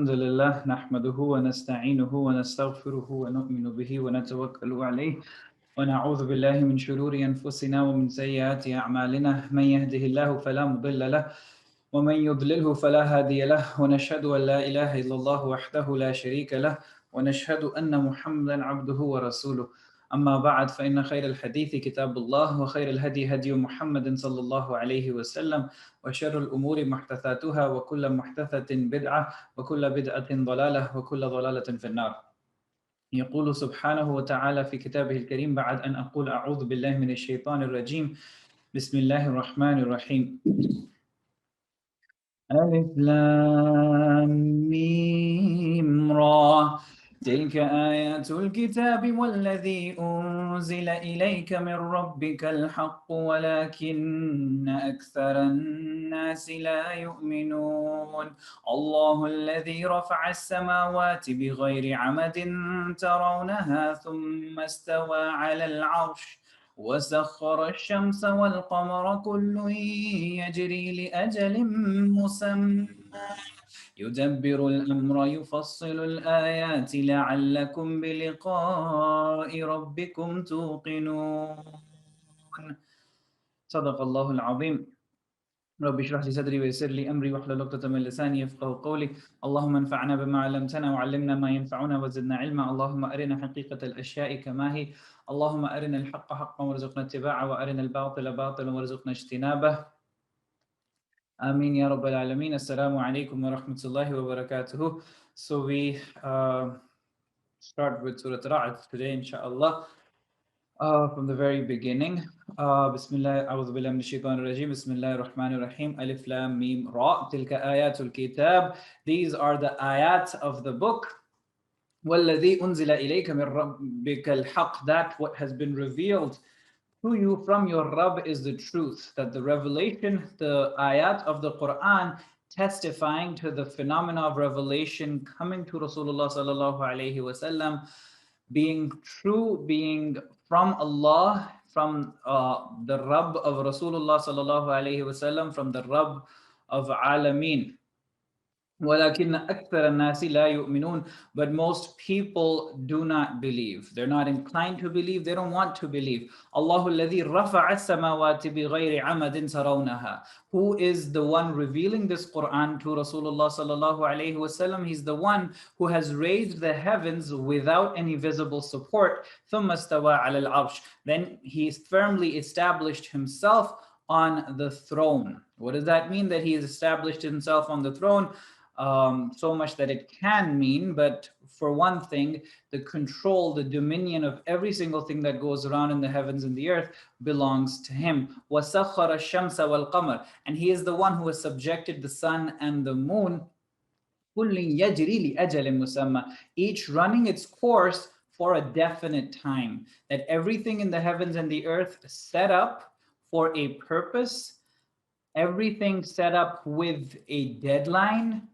الحمد لله نحمده ونستعينه ونستغفره ونؤمن به ونتوكل عليه ونعوذ بالله من شرور أنفسنا ومن سيئات أعمالنا من يهده الله فلا مضل له ومن يضلله فلا هادي له ونشهد أن لا إله إلا الله وحده لا شريك له ونشهد أن محمدا عبده ورسوله أما بعد فإن خير الحديث كتاب الله وخير الهدي هدي محمد صلى الله عليه وسلم وشر الأمور محدثاتها وكل محدثة بدعة وكل بدعة ضلالة وكل ضلالة في النار. يقول سبحانه وتعالى في كتابه الكريم بعد أن أقول أعوذ بالله من الشيطان الرجيم بسم الله الرحمن الرحيم. ألف لام ميم را تلك آيات الكتاب والذي أنزل إليك من ربك الحق ولكن أكثر الناس لا يؤمنون. الله الذي رفع السماوات بغير عمد ترونها ثم استوى على العرش وسخر الشمس والقمر كل يجري لأجل مسمى يدبر الأمر يفصل الآيات لعلكم بلقاء ربكم توقنون. صدق الله العظيم. رب اشرح لي صدري ويسر لي أمري واحلل عقدة من لساني يفقهوا قولي. اللهم انفعنا بما علمتنا وعلمنا ما ينفعنا وزدنا علما. اللهم أرنا حقيقة الأشياء كما هي. اللهم أرنا الحق حقا وارزقنا اتباعه وأرنا الباطل باطلا وارزقنا اجتنابه. Ameen Ya Rabbal Alameen. Assalamu alaikum wa rahmatullahi wa barakatuhu. So we start with Surah Ar-Ra'd today, inshallah. From the very beginning. Bismillah, a'udhu billahi minash shaitanir rajim. Bismillahir rahmanir rahim. Alif lam mim ra. Tilka ayatul kitab. These are the ayat of the book. وَالَّذِي أُنزِلَ إِلَيْكَ مِنْ رَبِّكَ الْحَقِّ. That what has been revealed to you from your Rabb is the truth. That the revelation, the ayat of the Quran testifying to the phenomena of revelation coming to Rasulullah sallallahu alaihi wasallam, being true, being from Allah, from the Rabb of Rasulullah sallallahu alaihi wasallam, from the Rabb of Alameen. وَلَكِنَّ أَكْثَرَ النَّاسِ لَا يُؤْمِنُونَ. But most people do not believe. They're not inclined to believe. They don't want to believe. اللَّهُ الَّذِي رَفَعَ السَّمَاوَاتِ بِغَيْرِ عَمَدٍ تَرَوْنَهَا. Who is the one revealing this Quran to Rasulullah sallallahu alaihi wasallam? He's the one who has raised the heavens without any visible support. ثُمَّ اسْتَوَى عَلَى الْعَرْشِ. Then he firmly established himself on the throne. What does that mean, that he has established himself on the throne? So much that it can mean, but for one thing, the control, the dominion of every single thing that goes around in the heavens and the earth belongs to him. وَسَخَّرَ الشَّمْسَ وَالْقَمَرَ. And he is the one who has subjected the sun and the moon. كُلٌّ يَجْرِي لِأَجَلٍ مُسَمَّى. Each running its course for a definite time. That everything in the heavens and the earth set up for a purpose, everything set up with a deadline.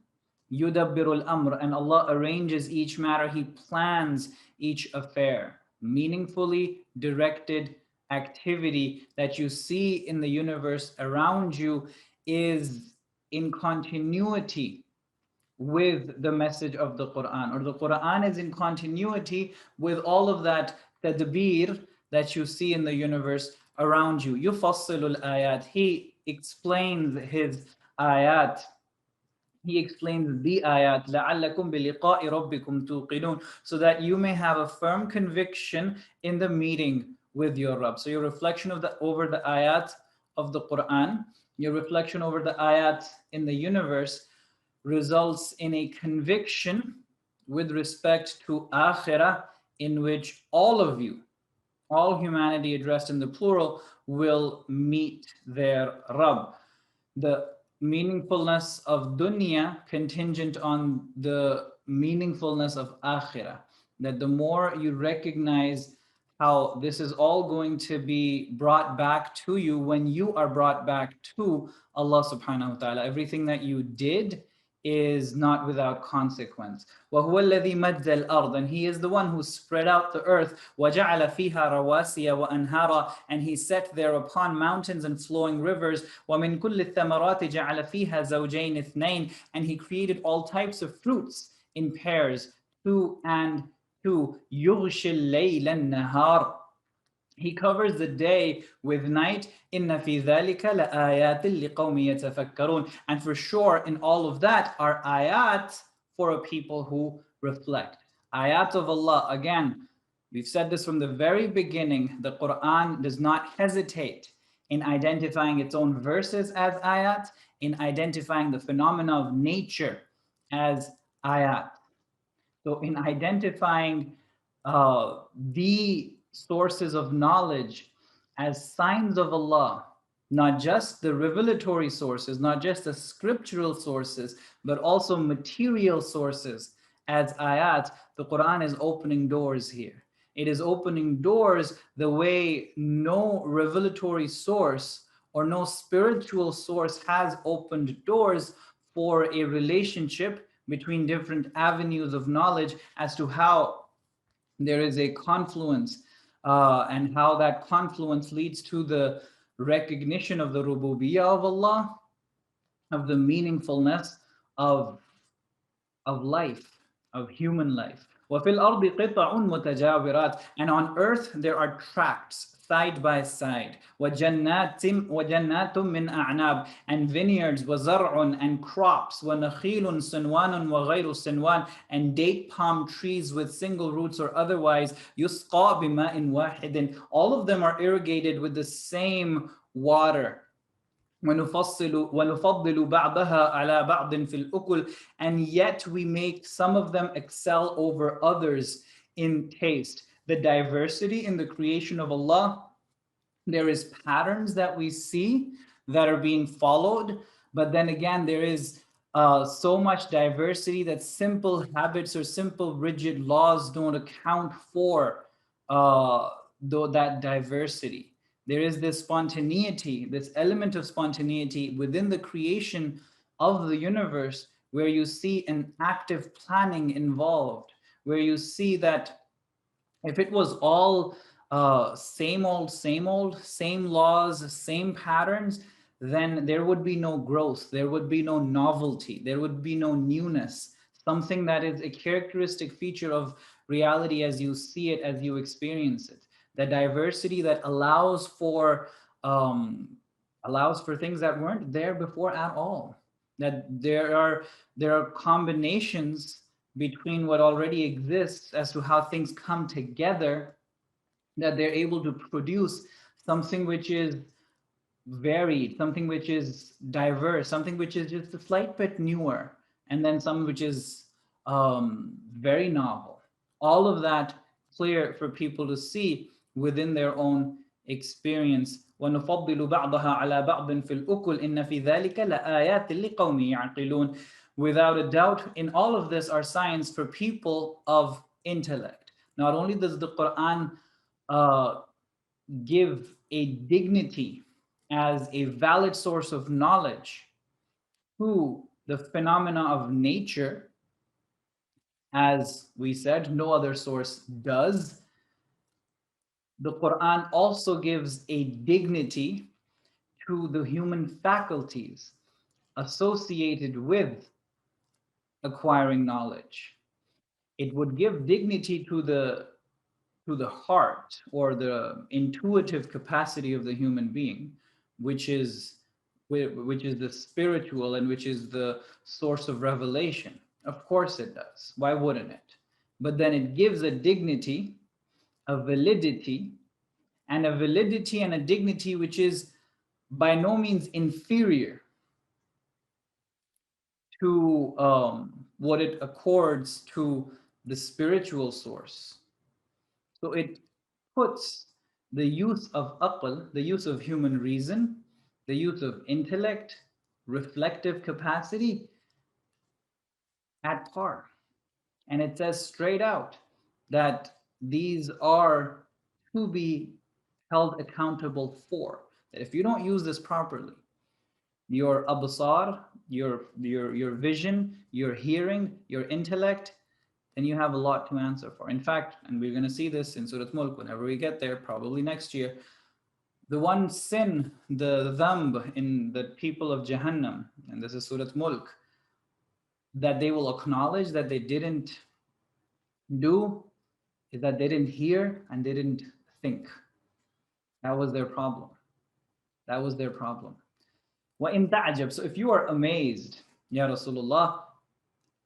Yudabbirul amr, and Allah arranges each matter. He plans each affair. Meaningfully directed activity that you see in the universe around you is in continuity with the message of the Quran, or the Quran is in continuity with all of that tadbir that you see in the universe around you. Yufassilul ayat. He explains his ayat. He explains the ayat, لَعَلَّكُمْ بِلِقَاءِ رَبِّكُمْ تُوقِنُونَ, so that you may have a firm conviction in the meeting with your Rabb. So your reflection over the ayat of the Quran, your reflection over the ayat in the universe results in a conviction with respect to akhirah, in which all of you, all humanity addressed in the plural, will meet their Rabb. The meaningfulness of dunya contingent on the meaningfulness of akhirah. That the more you recognize how this is all going to be brought back to you when you are brought back to Allah subhanahu wa ta'ala. Everything that you did is not without consequence. وَهُوَ الَّذِي مَدَّ الْأَرْض, and He is the one who spread out the earth. وَجَعَلَ فِيهَا رَوَاسِيَ وَأَنْهَارًا, and He set thereupon mountains and flowing rivers. وَمِنْ كُلِّ الثَّمَرَاتِ جَعَلَ فِيهَا زَوْجَيْنِ اثْنَيْنِ, and He created all types of fruits in pairs, two and two. يُغْشِي اللَّيْلَ النَّهَارِ, He covers the day with night. إِنَّ فِي ذَلِكَ لَآيَاتٍ لِقَوْمٍ يَتَفَكَّرُونَ, and for sure in all of that are ayat for a people who reflect. Ayat of Allah, again, we've said this from the very beginning, the Quran does not hesitate in identifying its own verses as ayat, in identifying the phenomena of nature as ayat. So in identifying the sources of knowledge as signs of Allah, not just the revelatory sources, not just the scriptural sources, but also material sources as ayat, the Quran is opening doors here. It is opening doors the way no revelatory source or no spiritual source has opened doors for a relationship between different avenues of knowledge as to how there is a confluence and how that confluence leads to the recognition of the rububiyyah of Allah, of the meaningfulness of life, of human life. وَفِي الْأَرْضِ قِطَعٌ مُتَجَاوِرَاتٍ, and on earth there are tracts side by side. وَجَنَّاتٌ مِّنْ أَعْنَابٍ, and vineyards, وَزَرْعٌ, and crops, وَنَخِيلٌ صِنْوَانٌ وَغَيْرُ صِنْوَانٍ, and date palm trees with single roots or otherwise. يُسْقَى بِمَاءٍ وَاحِدٍ, all of them are irrigated with the same water. وَنُفَضِّلُ بَعْضَهَا عَلَى بَعْضٍ فِي الْأُكُلِ, and yet we make some of them excel over others in taste. The diversity in the creation of Allah, there is patterns that we see that are being followed, but then again, there is so much diversity that simple habits or simple rigid laws don't account for that diversity. There is this spontaneity, this element of spontaneity within the creation of the universe, where you see an active planning involved, where you see that if it was all same old, same laws, same patterns, then there would be no growth, there would be no novelty, there would be no newness, something that is a characteristic feature of reality as you see it, as you experience it. The diversity that allows for things that weren't there before at all. That there are combinations between what already exists as to how things come together, that they're able to produce something which is varied, something which is diverse, something which is just a slight bit newer, and then some which is very novel. All of that clear for people to see within their own experience. وَنُفَضِّلُ بَعْضَهَا عَلَى بَعْضٍ فِي الْأُكُلِ إِنَّ فِي ذَلِكَ لَآيَاتٍ لِقَوْمٍ يَعْقِلُونَ. Without a doubt, in all of this are signs for people of intellect. Not only does the Quran give a dignity as a valid source of knowledge to the phenomena of nature, as we said, no other source does. The Quran also gives a dignity to the human faculties associated with acquiring knowledge. It would give dignity to the heart or the intuitive capacity of the human being, which is the spiritual and which is the source of revelation. Of course it does. Why wouldn't it? But then it gives a dignity, a validity, and a dignity which is by no means inferior to what it accords to the spiritual source. So it puts the use of aql, the use of human reason, the use of intellect, reflective capacity at par. And it says straight out that these are to be held accountable for. That if you don't use this properly, your absar, your vision, your hearing, your intellect, then you have a lot to answer for. In fact, and we're going to see this in Surah Mulk whenever we get there, probably next year, the one sin, the dhanb in the people of Jahannam, and this is Surah Mulk, that they will acknowledge that they didn't do, is that they didn't hear and they didn't think. That was their problem. That was their problem. وَإِن تَعْجَبْ. So if you are amazed, Ya Rasulullah,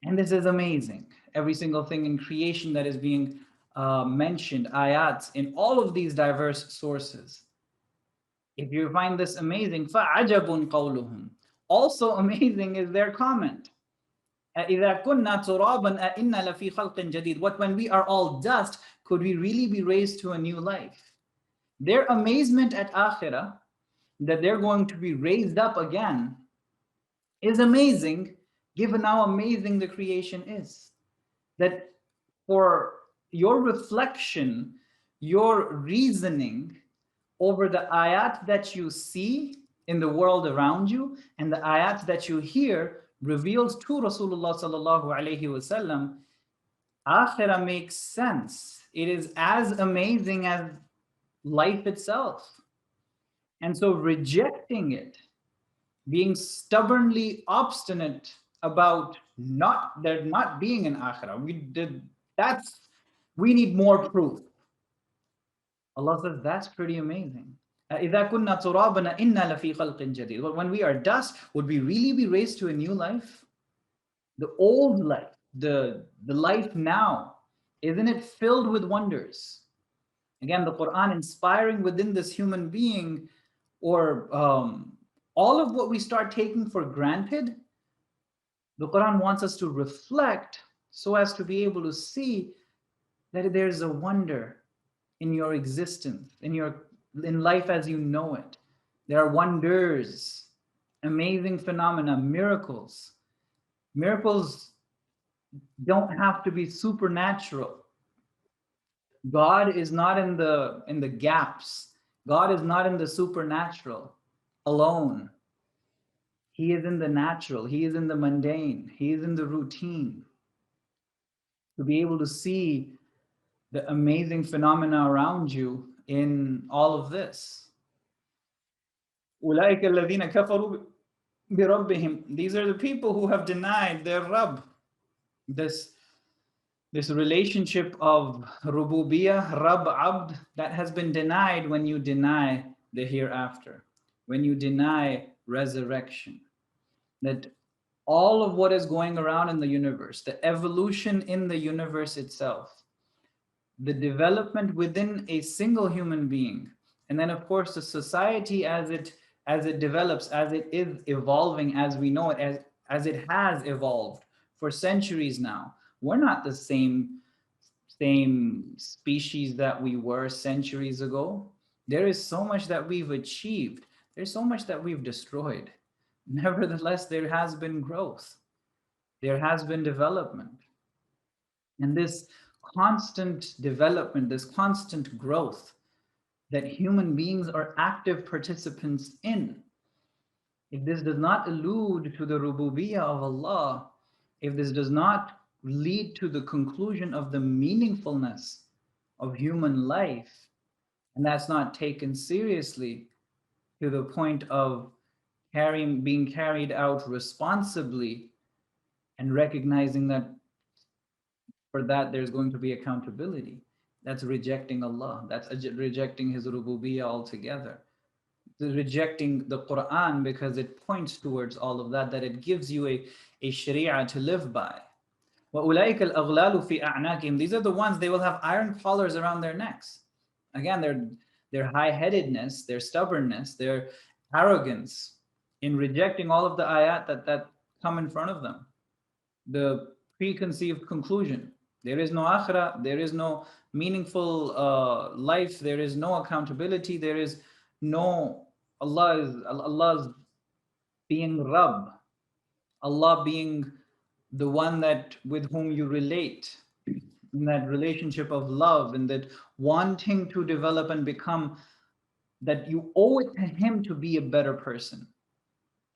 and this is amazing, every single thing in creation that is being mentioned, ayats, in all of these diverse sources, if you find this amazing, فَعَجَبٌ قَوْلُهُم. Also amazing is their comment. إِذَا كُنَّا تُرَابًا أَإِنَّا لَفِي خَلْقٍ جَدِيدٍ. What, when we are all dust, could we really be raised to a new life? Their amazement at Akhirah, that they're going to be raised up again, is amazing, given how amazing the creation is. That for your reflection, your reasoning over the ayat that you see in the world around you and the ayat that you hear reveals to Rasulullah sallallahu alaihi wasallam, Akhirah makes sense. It is as amazing as life itself. And so rejecting it, being stubbornly obstinate about there not being an akhirah, we need more proof. Allah says that's pretty amazing. إِذَا كُنَّا تُرَابًا إِنَّا لَفِي خَلْقٍ جَدِيدٍ. But when we are dust, would we really be raised to a new life? The old life, the life now, isn't it filled with wonders? Again, the Quran inspiring within this human being, or all of what we start taking for granted, the Quran wants us to reflect so as to be able to see that there's a wonder in your existence, in life as you know it. There are wonders, amazing phenomena, miracles. Miracles don't have to be supernatural. God is not in the gaps. God is not in the supernatural alone. He is in the natural. He is in the mundane. He is in the routine. To be able to see the amazing phenomena around you in all of this. أُولَٰئِكَ الَّذِينَ كَفَرُوا بِرَبِّهِمْ. These are the people who have denied their Rabb. This relationship of Rububiyyah, Rabb, Abd, that has been denied when you deny the hereafter, when you deny resurrection. That all of what is going around in the universe, the evolution in the universe itself, the development within a single human being, and then of course the society as it develops, as it is evolving, as we know it, as it has evolved for centuries now. We're not the same species that we were centuries ago. There is so much that we've achieved. There's so much that we've destroyed. Nevertheless, there has been growth. There has been development. And this constant development, this constant growth that human beings are active participants in, if this does not allude to the rububiyyah of Allah, if this does not lead to the conclusion of the meaningfulness of human life, and that's not taken seriously to the point of being carried out responsibly and recognizing that for that there's going to be accountability, that's rejecting Allah. That's rejecting His rububiyyah altogether. Rejecting the Quran because it points towards all of that it gives you a sharia to live by. وَأُولَٰئِكَ الْأَغْلَالُ فِي أَعْنَاقِهِمْ. These are the ones, they will have iron collars around their necks. Again, their high-headedness, their stubbornness, their arrogance in rejecting all of the ayat that come in front of them. The preconceived conclusion. There is no akhirah, there is no meaningful life, there is no accountability, there is no, Allah's being Rabb, Allah being the one with whom you relate, in that relationship of love, and that wanting to develop and become, that you owe it to Him to be a better person.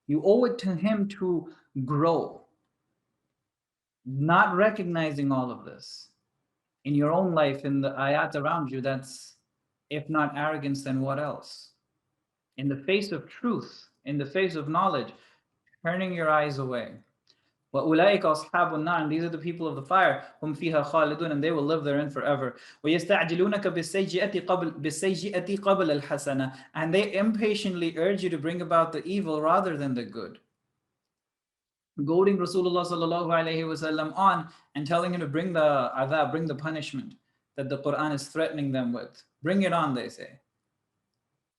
You owe it to him to grow. Not recognizing all of this in your own life, in the ayat around you, that's, if not arrogance, then what else? In the face of truth, in the face of knowledge, turning your eyes away. وَأُولَٰئِكَ أَصْحَابُ النَّارِ, and these are the people of the fire, هُمْ فِيهَا خَالِدُونَ, and they will live therein forever. وَيَسْتَعْجِلُونَكَ بِالسَّيِّئَةِ قَبْلَ الْحَسَنَةِ, and they impatiently urge you to bring about the evil rather than the good. Goading Rasulullah sallallahu alayhi wasallam on and telling him to bring the adhab, bring the punishment that the Quran is threatening them with. Bring it on, they say.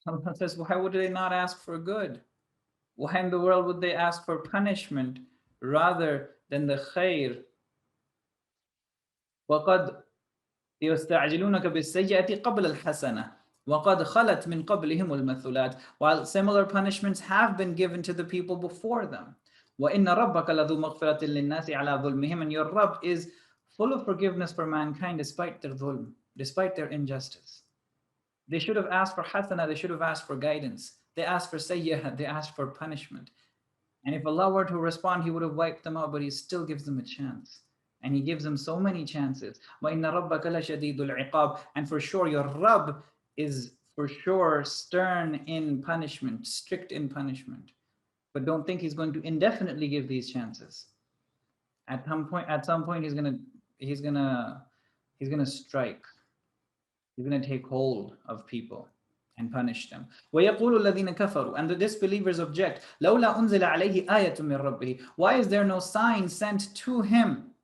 Allah says, why would they not ask for good? Why in the world would they ask for punishment rather than the khair? وَقَدْ يَسْتَعْجِلُونَكَ بِالسَّيِّئَةِ قَبْلَ الْحَسَنَةِ وَقَدْ خَلَتْ مِنْ قَبْلِهِمُ الْمَثُلَاتِ, while similar punishments have been given to the people before them. وَإِنَّ رَبَّكَ لَذُو مَغْفِرَةٍ لِلنَّاسِ عَلَى ظُلْمِهِمْ, and your Rabb is full of forgiveness for mankind despite their dhulm, despite their injustice. They should have asked for hasana, they should have asked for guidance. They asked for sayyah, they asked for punishment. And if Allah were to respond, He would have wiped them out, but He still gives them a chance. And He gives them so many chances. وَإِنَّ رَبَّكَ لَشَدِيدُ الْعِقَابِ, and for sure your Rabb is for sure stern in punishment, strict in punishment. But don't think He's going to indefinitely give these chances. At some point, He's gonna strike. He's gonna take hold of people and punish them. وَيَقُولُ الَّذِينَ كَفَرُوا, and the disbelievers object, لَوْلَا أُنزِلَ عَلَيْهِ آيَةٌ مِّن رَبِّهِ, why is there no sign sent to him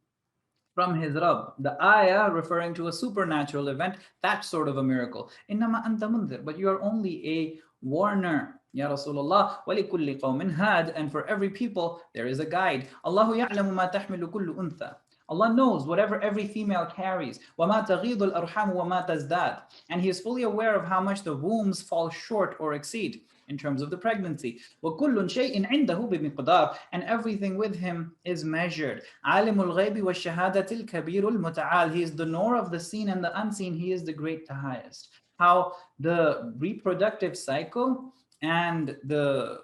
from his Rabb? The ayah referring to a supernatural event, that sort of a miracle. إِنَّمَا أَنْتَ مُنذِرٌ, but you are only a warner. Ya Rasulullah, وَلِكُلِّ قَوْمٍ هَادٍ, and for every people there is a guide. Allahu يَعْلَمُ مَا تَحْمِلُ كُلُّ أُنثَى, Allah knows whatever every female carries. وَمَا تَغِيضُ الْأَرْحَامُ وَمَا تَزْدَادُ, and He is fully aware of how much the wombs fall short or exceed in terms of the pregnancy. وَكُلٌّ شَيْءٍ عِنْدَهُ بِمِقْدَارٍ, and everything with Him is measured. عَالِمُ الْغَيْبِ وَالشَّهَادَةِ الْكَبِيرُ الْمُتَعَالِ, He is the knower of the seen and the unseen. He is the great, the highest. How the reproductive cycle and the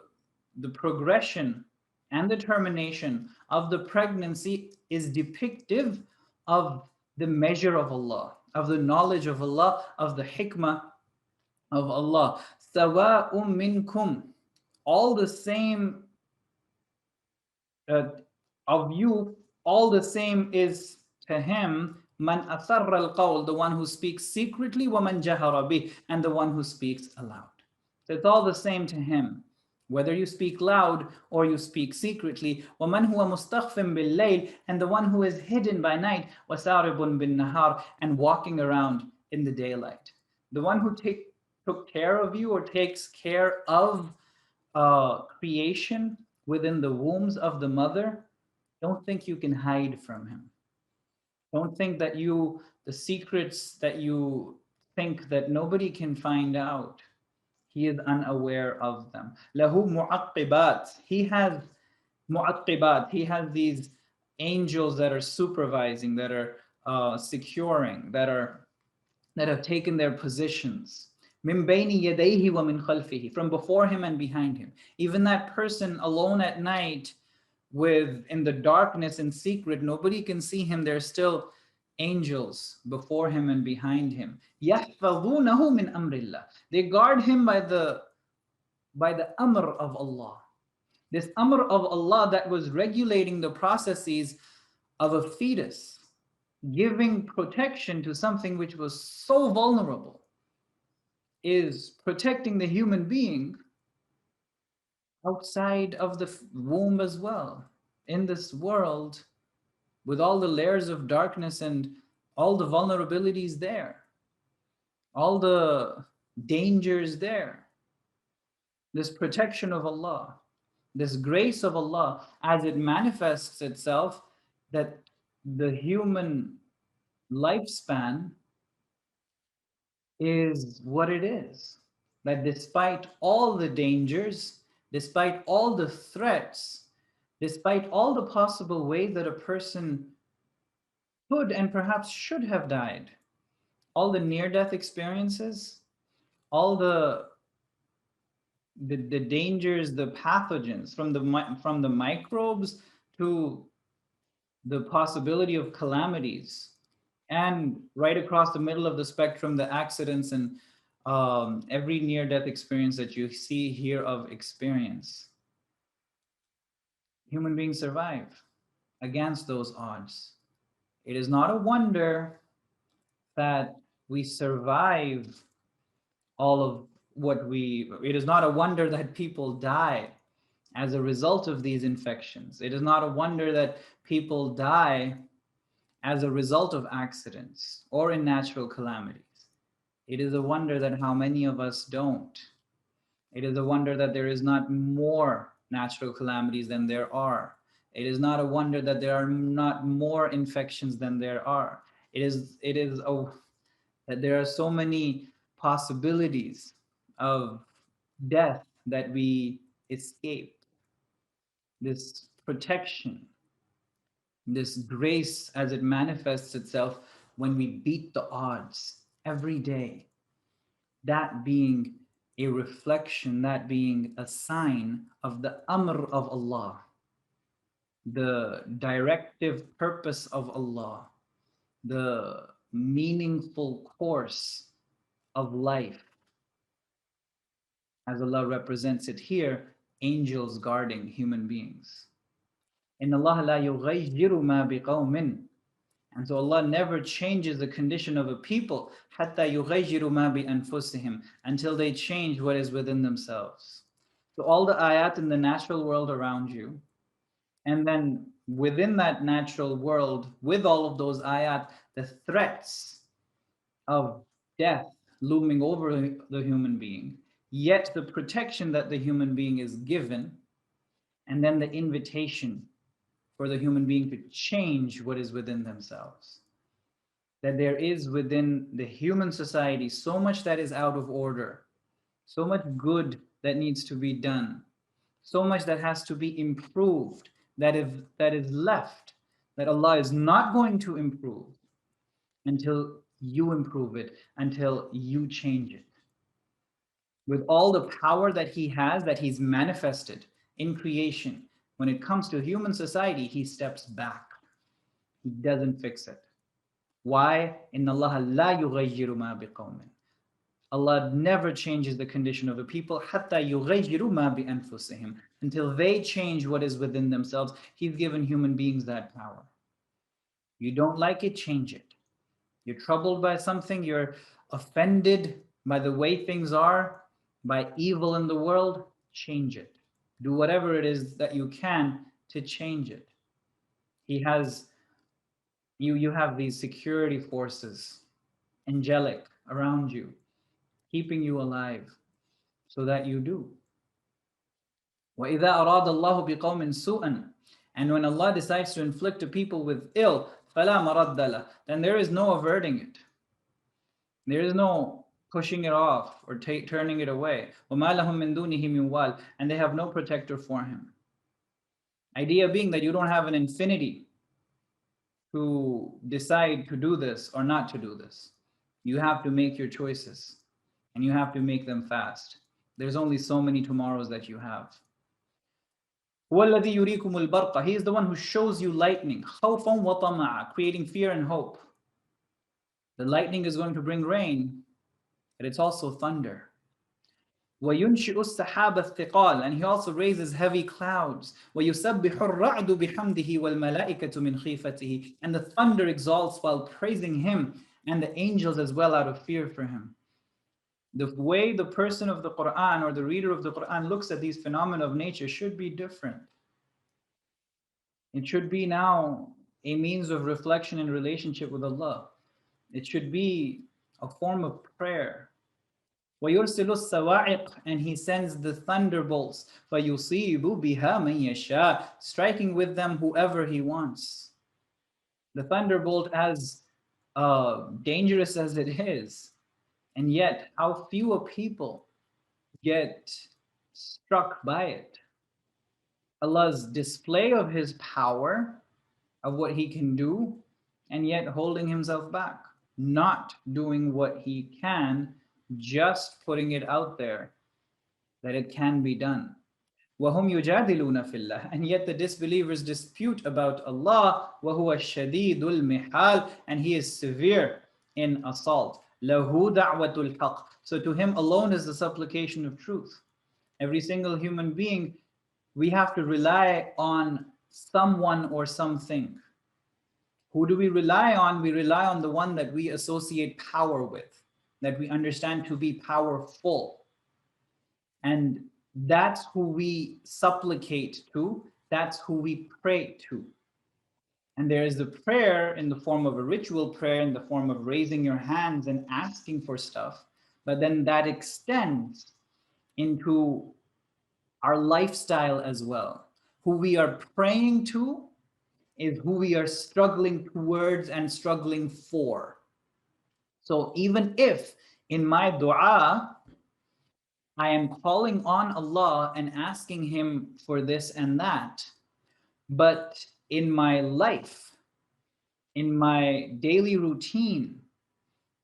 progression and the termination of the pregnancy is depictive of the measure of Allah, of the knowledge of Allah, of the hikmah of Allah. سَوَاءٌ مِّنْكُمْ, all the same of you, all the same is to him. Man asarra al-qawl, the one who speaks secretly, وَمَنْ جَهَرَ بِهِ, and the one who speaks aloud. So it's all the same to him, whether you speak loud or you speak secretly. وَمَنْ هُوَ مُسْتَخْفٍ بِاللَّيْلِ, and the one who is hidden by night. وَسَارِبٌ بِالنَّهَارِ, and walking around in the daylight. The one who took care of you or takes care of creation within the wombs of the mother, don't think you can hide from Him. Don't think that the secrets that you think that nobody can find out, He is unaware of them. Lahu mu'aqqibat, He has mu'aqqibat, He has these angels that are supervising, that are securing, that have taken their positions. Min bayni yadayhi wa min khalfihi, from before him and behind him. Even that person alone at night, in the darkness in secret, nobody can see him. There's still angels before him and behind him. يَحْفَظُونَهُ مِنْ أَمْرِ اللَّهِ, they guard him by the amr of Allah. This amr of Allah that was regulating the processes of a fetus, giving protection to something which was so vulnerable, is protecting the human being outside of the womb as well. In this world, with all the layers of darkness and all the vulnerabilities there, all the dangers there, this protection of Allah, this grace of Allah, as it manifests itself, that the human lifespan is what it is. That despite all the dangers, despite all the threats, despite all the possible ways that a person could and perhaps should have died, all the near-death experiences, all the the dangers, the pathogens, from the microbes to the possibility of calamities, and right across the middle of the spectrum, the accidents and every near-death experience that you see here of experience. Human beings survive against those odds. It is not a wonder that we survive all of what we, it is not a wonder that people die as a result of these infections. It is not a wonder that people die as a result of accidents or in natural calamities. It is a wonder that how many of us don't. It is a wonder that there is not more natural calamities than there are. It is not a wonder that there are not more infections than there are. That there are so many possibilities of death that we escape. This protection, this grace as it manifests itself when we beat the odds every day, that being a reflection, that being a sign of the amr of Allah, the directive purpose of Allah, the meaningful course of life, as Allah represents it here, angels guarding human beings. إِنَّ اللَّهَ لَا يُغَيِّرُ مَا بِقَوْمٍ. And so Allah never changes the condition of a people حَتَّى يُغَيِّرُ مَا بِأَنفُسِهِمْ, until they change what is within themselves. So all the ayat in the natural world around you, and then within that natural world, with all of those ayat, the threats of death looming over the human being, yet the protection that the human being is given, and then the invitation for the human being to change what is within themselves. That there is within the human society so much that is out of order, so much good that needs to be done, so much that has to be improved, that is left, that Allah is not going to improve until you improve it, until you change it. With all the power that He has, that He's manifested in creation, when it comes to human society, He steps back. He doesn't fix it. Why? إِنَّ اللَّهَ لَا يُغَيِّرُ مَا بِقَوْمٍ. Allah never changes the condition of a people حَتَّى يُغَيِّرُ مَا بِأَنفُسِهِمْ, until they change what is within themselves. He's given human beings that power. You don't like it, change it. You're troubled by something, you're offended by the way things are, by evil in the world, change it. Do whatever it is that you can to change it. He has, you have these security forces, angelic, around you, keeping you alive so that you do. وَإِذَا أَرَادَ اللَّهُ بِقَوْمٍ سُوءًا. And when Allah decides to inflict a people with ill, فَلَا مَرَدَّ لَهُ, then there is no averting it. There is no pushing it off or turning it away. وَمَا لَهُم مِّن دُونِهِ مِن وَالٍ, and they have no protector for him. Idea being that you don't have an infinity to decide to do this or not to do this. You have to make your choices, and you have to make them fast. There's only so many tomorrows that you have. هُوَ الَّذِي يُرِيكُمُ الْبَرْقَ. He is the one who shows you lightning, خَوْفًا وَطَمَعًا, creating fear and hope. The lightning is going to bring rain, but it's also thunder. وَيُنْشِئُ السَّحَابَ الثِّقَالَ, and He also raises heavy clouds. وَيُسَبِّحُ الرَّعْدُ بِحَمْدِهِ وَالْمَلَائِكَةُ مِنْ خِيفَتِهِ, and the thunder exalts while praising Him, and the angels as well out of fear for Him. The way the person of the Quran or the reader of the Quran looks at these phenomena of nature should be different. It should be now a means of reflection and relationship with Allah. It should be a form of prayer. وَيُرْسِلُ السَّوَاعِقَ, and He sends the thunderbolts. فَيُصِيبُ بِهَا مَن يَشَاءُ, striking with them whoever He wants. The thunderbolt, as dangerous as it is, and yet how few a people get struck by it. Allah's display of His power, of what He can do, and yet holding Himself back, not doing what He can, just putting it out there that it can be done. وَهُمْ يُجَادِلُونَ فِي اللَّهِ. And yet the disbelievers dispute about Allah. وَهُوَ الشَّدِيدُ الْمِحَالِ. And He is severe in assault. لَهُ دَعْوَةُ الْحَقِّ. So to Him alone is the supplication of truth. Every single human being, we have to rely on someone or something. Who do we rely on? We rely on the one that we associate power with, that we understand to be powerful. And that's who we supplicate to, that's who we pray to. And there is a prayer in the form of a ritual prayer, in the form of raising your hands and asking for stuff, but then that extends into our lifestyle as well. Who we are praying to is who we are struggling towards and struggling for. So even if in my dua, I am calling on Allah and asking Him for this and that, but in my life, in my daily routine,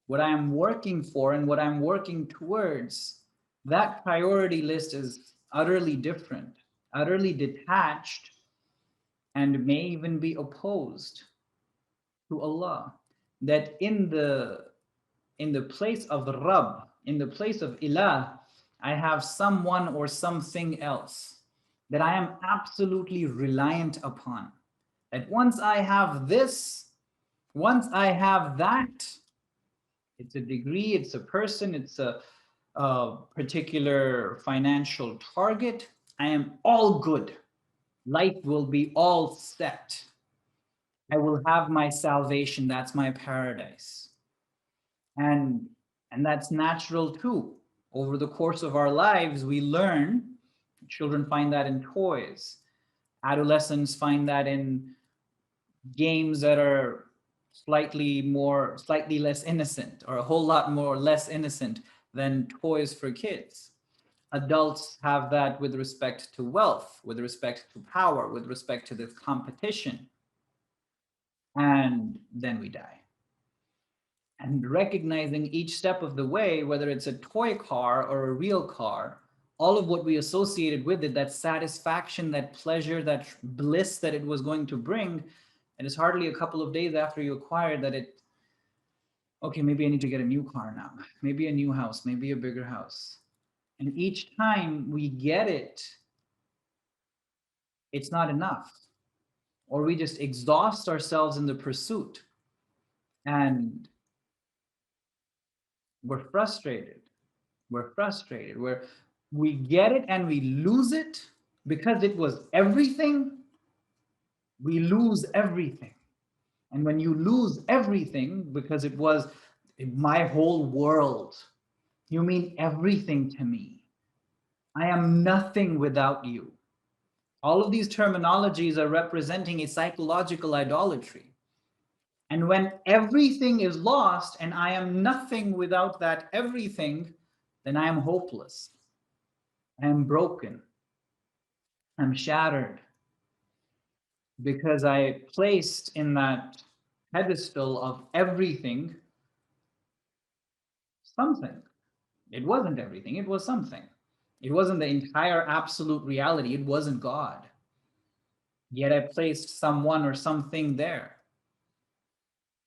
what I am working for and what I'm working towards, that priority list is utterly different, utterly detached, and may even be opposed to Allah. That in the place of the Rabb, in the place of Ilah, I have someone or something else that I am absolutely reliant upon. That once I have this, once I have that, it's a degree, it's a person, it's a particular financial target, I am all good. Life will be all set. I will have my salvation. That's my paradise. And that's natural too. Over the course of our lives, we learn. Children find that in toys. Adolescents find that in games that are slightly less innocent, or a whole lot more less innocent than toys for kids. Adults have that with respect to wealth, with respect to power, with respect to this competition. And then we die. And recognizing each step of the way, whether it's a toy car or a real car, all of what we associated with it, that satisfaction, that pleasure, that bliss that it was going to bring, and it's hardly a couple of days after you acquired that it, okay, maybe I need to get a new car now, maybe a new house, maybe a bigger house. And each time we get it, it's not enough. Or we just exhaust ourselves in the pursuit. And we're frustrated. We're frustrated. We get it and we lose it because it was everything. We lose everything. And when you lose everything because it was my whole world, you mean everything to me. I am nothing without you. All of these terminologies are representing a psychological idolatry. And when everything is lost and I am nothing without that everything, then I am hopeless. I am broken. I'm shattered. Because I placed in that pedestal of everything something. It wasn't everything, it was something. It wasn't the entire absolute reality, it wasn't God. Yet I placed someone or something there.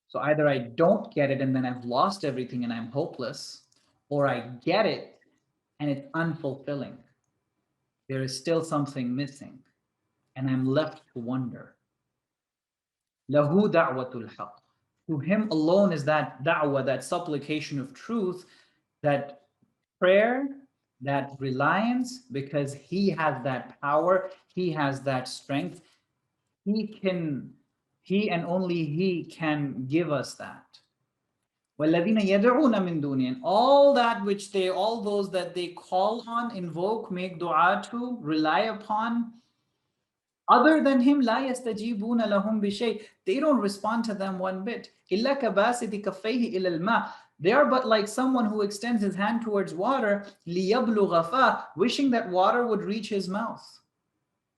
So either I don't get it and then I've lost everything and I'm hopeless, or I get it and it's unfulfilling. There is still something missing, and I'm left to wonder. Lahu da'watul haqq. To Him alone is that da'wah, that supplication of truth, that prayer, that reliance, because He has that power, He has that strength. He and only He can give us that. وَالَّذِينَ يَدْعُونَ مِن دُونِهِ. And all those that they call on, invoke, make dua to, rely upon, other than Him, لَا يَسْتَجِيبُونَ لَهُمْ بِشَيْءٍ. They don't respond to them one bit. إِلَّا كَبَاسِطِ كَفَّيْهِ إِلَى الْمَاءِ. They are but like someone who extends his hand towards water, لِيَبْلُغَ فَاهُ, wishing that water would reach his mouth.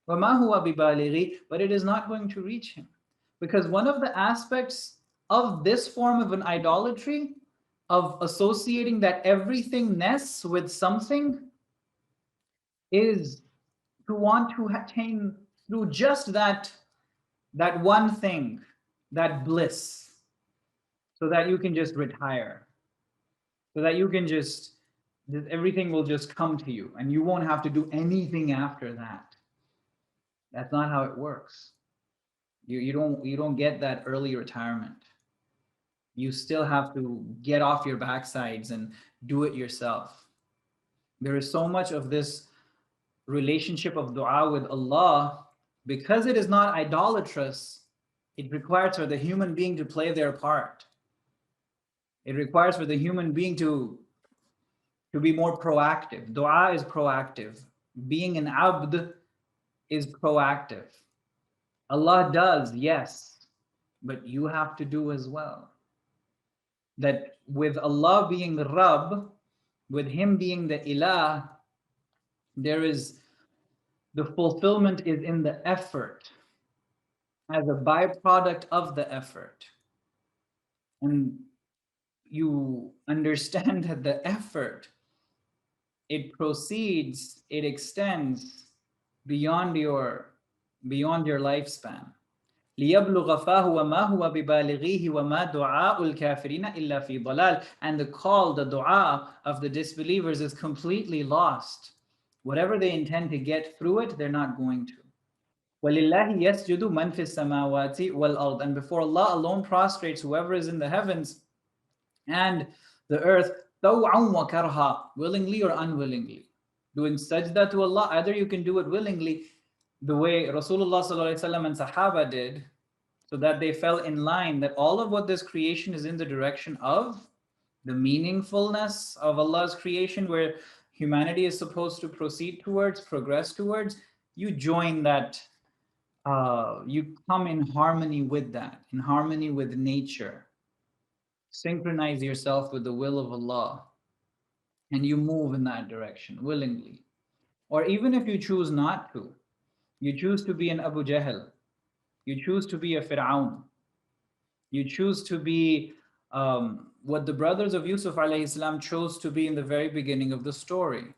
وَمَا هُوَ بِبَالِغِهِ. But it is not going to reach him. Because one of the aspects of this form of an idolatry, of associating that everythingness with something, is to want to attain through just that one thing, that bliss, so that you can just retire, so that you can just, everything will just come to you and you won't have to do anything after that. That's not how it works. You don't get that early retirement. You still have to get off your backsides and do it yourself. There is so much of this relationship of dua with Allah, because it is not idolatrous. It requires for the human being to play their part. It requires for the human being to be more proactive. Dua is proactive. Being an abd is proactive. Allah does, yes, but you have to do as well. That with Allah being the Rabb, with Him being the Ilah, there is the fulfillment is in the effort as a byproduct of the effort. And you understand that the effort, it proceeds, it extends beyond your lifespan. لِيَبْلُغَ فَاهُ وَمَا هُوَ بِبَالِغِيهِ وَمَا دُعَاءُ الْكَافِرِينَ إِلَّا فِي ضَلَالٍ. And the call, the dua of the disbelievers is completely lost. Whatever they intend to get through it, they're not going to. وَلِلَّهِ يَسْجُدُ مَنْ فِي السَّمَاوَاتِ وَالْأَرْضِ. And before Allah alone prostrates whoever is in the heavens and the earth, طَوْعًا وَكَرْهًا, willingly or unwillingly. Doing sajda to Allah, either you can do it willingly, the way Rasulullah ﷺ and Sahaba did, so that they fell in line that all of what this creation is in the direction of the meaningfulness of Allah's creation, where humanity is supposed to proceed towards, progress towards. You join that, you come in harmony with that, in harmony with nature. Synchronize yourself with the will of Allah, and you move in that direction willingly. Or even if you choose not to, you choose to be an Abu Jahl, you choose to be a Fir'aun, you choose to be what the brothers of Yousuf alayhi salam chose to be in the very beginning of the story.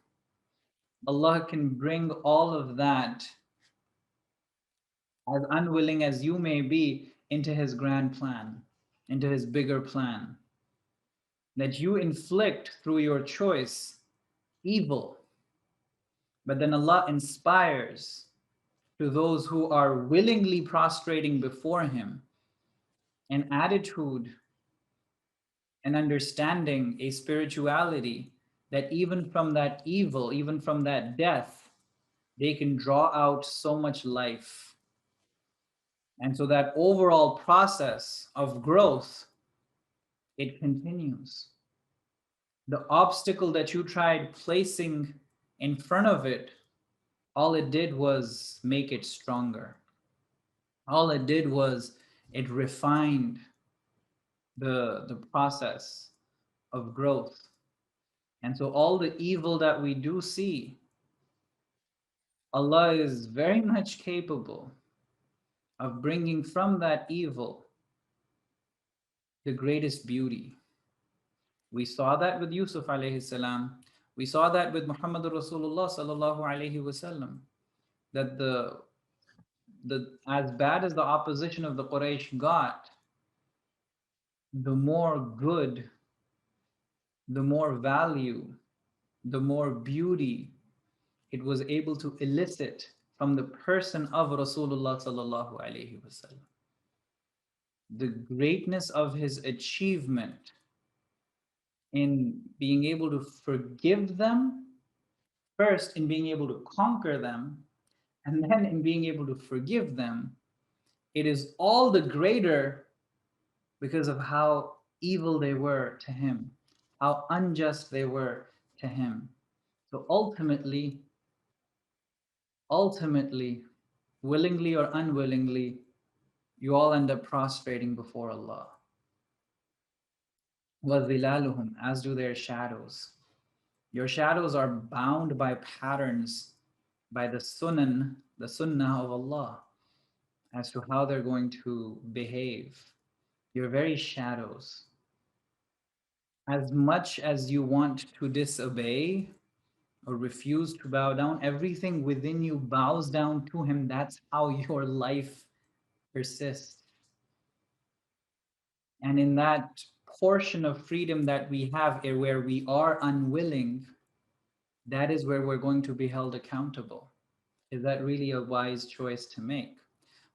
Allah can bring all of that, as unwilling as you may be, into His grand plan, into His bigger plan. That you inflict through your choice evil, but then Allah inspires to those who are willingly prostrating before Him an attitude, an understanding, a spirituality, that even from that evil, even from that death, they can draw out so much life. And so that overall process of growth, it continues. The obstacle that you tried placing in front of it, all it did was make it stronger. All it did was it refined the process of growth. And so all the evil that we do see, Allah is very much capable of bringing from that evil the greatest beauty. We saw that with Yousuf alayhi salam. We saw that with Muhammad Rasulullah sallallahu alayhi wasallam. That the as bad as the opposition of the Quraysh got, the more good, the more value, the more beauty it was able to elicit from the person of Rasulullah sallallahu alaihi wasallam. The greatness of his achievement in being able to forgive them, first in being able to conquer them, and then in being able to forgive them, it is all the greater because of how evil they were to him, how unjust they were to him. So ultimately, willingly or unwillingly, you all end up prostrating before Allah. وَظِلَالُهُمْ, as do their shadows. Your shadows are bound by patterns, by the sunnah of Allah, as to how they're going to behave. Your very shadows. As much as you want to disobey, or refuse to bow down, everything within you bows down to him. That's how your life persists. And in that portion of freedom that we have here, where we are unwilling, that is where we're going to be held accountable. Is that really a wise choice to make?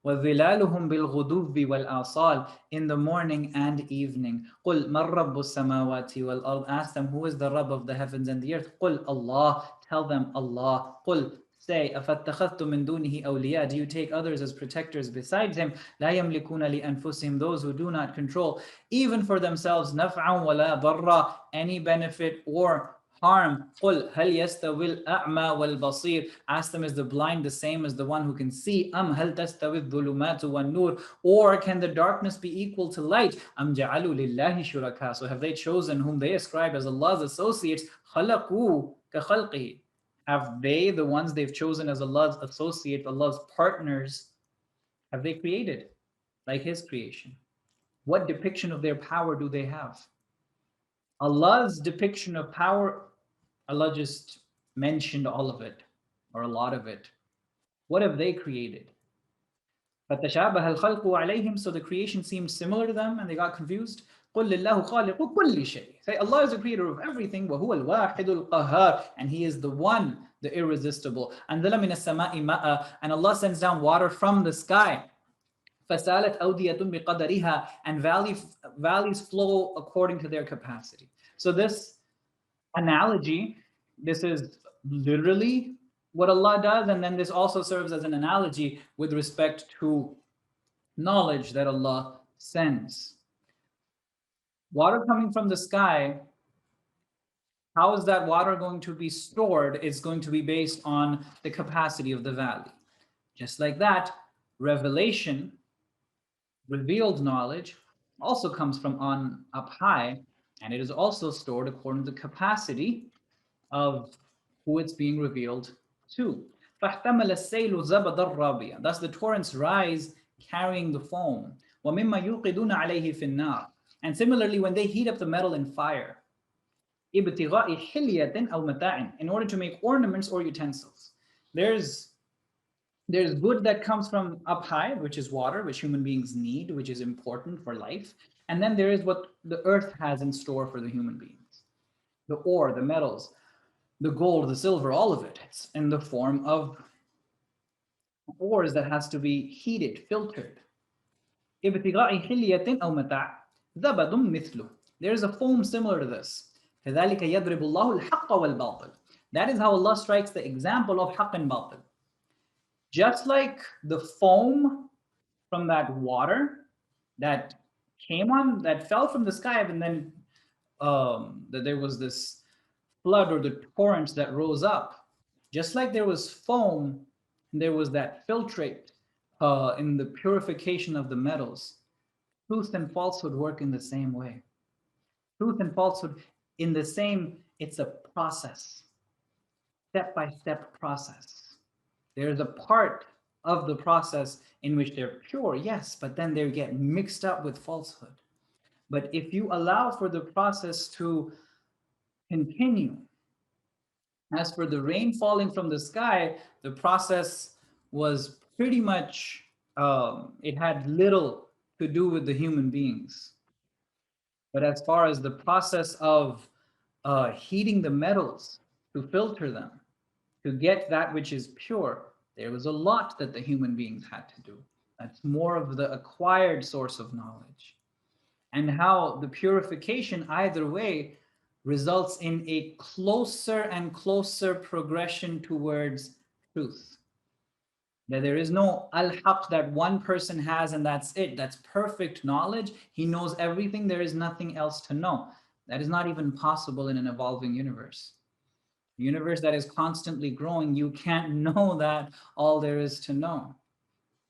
وَظِلَالُهُمْ بِالْغُدُوِّ وَالْآصَالِ, in the morning and evening. قُلْ مَنْ رَبُّ السَّمَاوَاتِ وَالْأَرْضِ, ask them, who is the Rabb of the heavens and the earth? قُلْ Allah, tell them Allah. قُلْ, say, أَفَاتَّخَذْتُم مِّن دُونِهِ أَوْلِيَاءَ, do you take others as protectors besides him? لَا يَمْلِكُونَ لِأَنفُسِهِمْ, those who do not control, even for themselves, نَفْعًا وَلَا ضَرًّا, any benefit or harm. قُلْ هَلْ يَسْتَوِي الْأَعْمَى وَالْبَصِيرُ, ask them, is the blind the same as the one who can see? أَمْ هَلْ تَسْتَوِي الظُّلُمَاتُ وَالنُّورُ, or can the darkness be equal to light? أَمْ جَعَلُوا لِلَّهِ شُرَكَاءَ, so have they chosen whom they ascribe as Allah's associates? خَلَقُوا كَخَلْقِهِ, have they, the ones they've chosen as Allah's associate, Allah's partners, have they created like his creation? What depiction of their power do they have? Allah's depiction of power, Allah just mentioned all of it, or a lot of it. What have they created? فَتَشَابَهَ الْخَلْقُ عَلَيْهِمْ, so the creation seemed similar to them and they got confused. قُلْ لِلَّهُ خَالِقُ كُلِّ شَيْءٍ, say Allah is the creator of everything. وَهُوَ الْوَاحِدُ الْقَهَّارُ, and he is the one, the irresistible. أَنزَلَ مِنَ السَّمَاءِ مَاءً, and Allah sends down water from the sky. فَسَالَتْ أَوْدِيَةٌ بِقَدَرِهَا, and valleys flow according to their capacity. So this analogy, this is literally what Allah does, and then this also serves as an analogy with respect to knowledge that Allah sends. Water coming from the sky, how is that water going to be stored? It's going to be based on the capacity of the valley. Just like that, revelation, revealed knowledge, also comes from on up high, and it is also stored according to the capacity of who it's being revealed to. فَاحْتَمَلَ السَّيْلُ زَبَدَ الرَّابِيَ, thus the torrents rise carrying the foam. وَمِمَّا يُوقِدُونَ عَلَيْهِ فِي النَّارِ, and similarly when they heat up the metal in fire, ابْتِغَاءِ حِلْيَةٍ أَوْ مَتَاعٍ, in order to make ornaments or utensils. There's good that comes from up high, which is water, which human beings need, which is important for life. And then there is what the earth has in store for the human beings. The ore, the metals, the gold, the silver, all of it. It's in the form of ores that has to be heated, filtered. ابتغاء حلية أو متاع زبد مثله. There is a foam similar to this. كذلك يضرب الله الحق والباطل. That is how Allah strikes the example of haqq and batil. Just like the foam from that water that that fell from the sky, and then that there was this flood or the torrents that rose up. Just like there was foam, and there was that filtrate in the purification of the metals. Truth and falsehood work in the same way. Truth and falsehood in the same, it's a process, step-by-step process. There's a part of the process in which they're pure, yes, but then they get mixed up with falsehood. But if you allow for the process to continue, as for the rain falling from the sky, the process was pretty much, it had little to do with the human beings. But as far as the process of heating the metals to filter them, to get that which is pure, there was a lot that the human beings had to do. That's more of the acquired source of knowledge. And how the purification, either way, results in a closer and closer progression towards truth. That there is no al-haq that one person has and that's it. That's perfect knowledge. He knows everything. There is nothing else to know. That is not even possible in an evolving universe. A universe that is constantly growing, you can't know that all there is to know.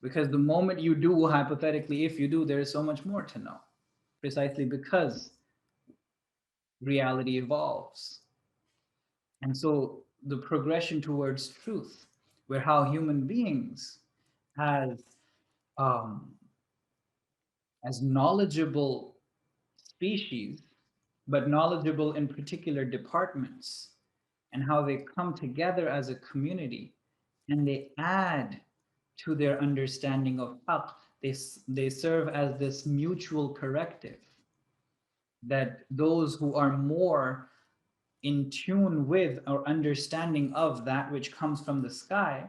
Because the moment you do, hypothetically, if you do, there is so much more to know. Precisely because reality evolves. And so the progression towards truth, where how human beings as knowledgeable species, but knowledgeable in particular departments, and how they come together as a community and they add to their understanding of haqq. They serve as this mutual corrective that those who are more in tune with or understanding of that which comes from the sky,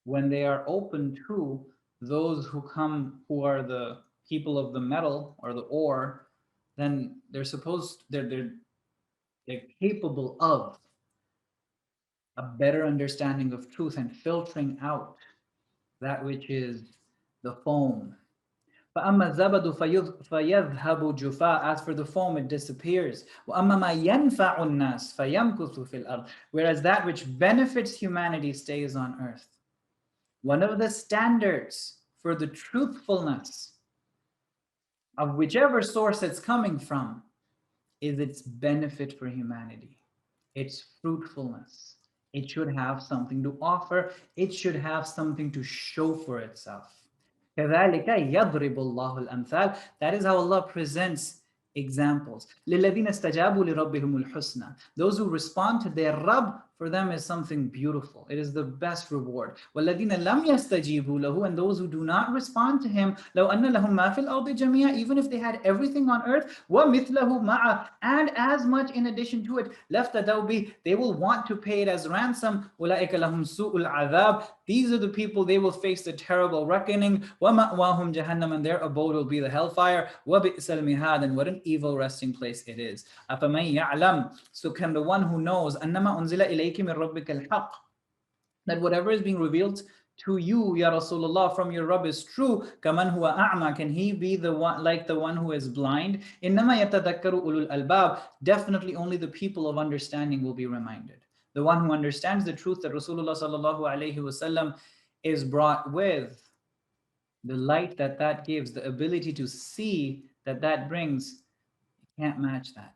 when they are open to those who come, who are the people of the metal or the ore, then they're capable of a better understanding of truth and filtering out that which is the foam. فَأَمَّا الزَّبَدُ فَيَذْهَبُ جُفَاءً. As for the foam, it disappears. وَأَمَّا مَا يَنْفَعُ النَّاسِ فَيَمْكُثُ فِي الْأَرْضِ. Whereas that which benefits humanity stays on earth. One of the standards for the truthfulness of whichever source it's coming from is its benefit for humanity, its fruitfulness. It should have something to offer, it should have something to show for itself. كَذَلِكَ يَضْرِبُ اللَّهُ الْأَمْثَالِ. That is how Allah presents examples. لِلَّذِينَ اسْتَجَابُوا لِرَبِّهِمُ الْحُسْنَى. Those who respond to their Rabb, for them is something beautiful. It is the best reward. وَالَّذِينَ لَمْ يَسْتَجِيبُوا لَهُ. And those who do not respond to Him, لَوْ أَنَّ لَهُم مَا فِي الْأَرْضِ جَمِيعًا. Even if they had everything on earth, وَمِثْلَهُ مَعَهُ. And as much in addition to it, لَافْتَدَوْا بِهِ. They will want to pay it as ransom. أُولَٰئِكَ لَهُمْ سُوءُ الْعَذَابِ. These are the people, they will face the terrible reckoning. وَمَأْوَاهُمْ جَهَنَّمَ. And their abode will be the hellfire. وَبِئْسَ الْمِهَادُ. And what an evil resting place it is. أَفَمَنْ يَعْلَمْ. So can the one who knows أَنَّمَا أُنزِلَ إِلَيْكِ مِنْ رَبِّكَ الْحَقِّ. That whatever is being revealed to you, Ya Rasulullah, from your Rabb is true. كَمَنْ هُوَ أَعْمَى. Can he be the one like the one who is blind? إِنَّمَا يَتَذَكَّرُ أُولُو الْأَلْبَابِ. Definitely only the people of understanding will be reminded. The one who understands the truth that Rasulullah sallallahu alaihi wasallam is brought with, the light that that gives, the ability to see that that brings, you can't match that.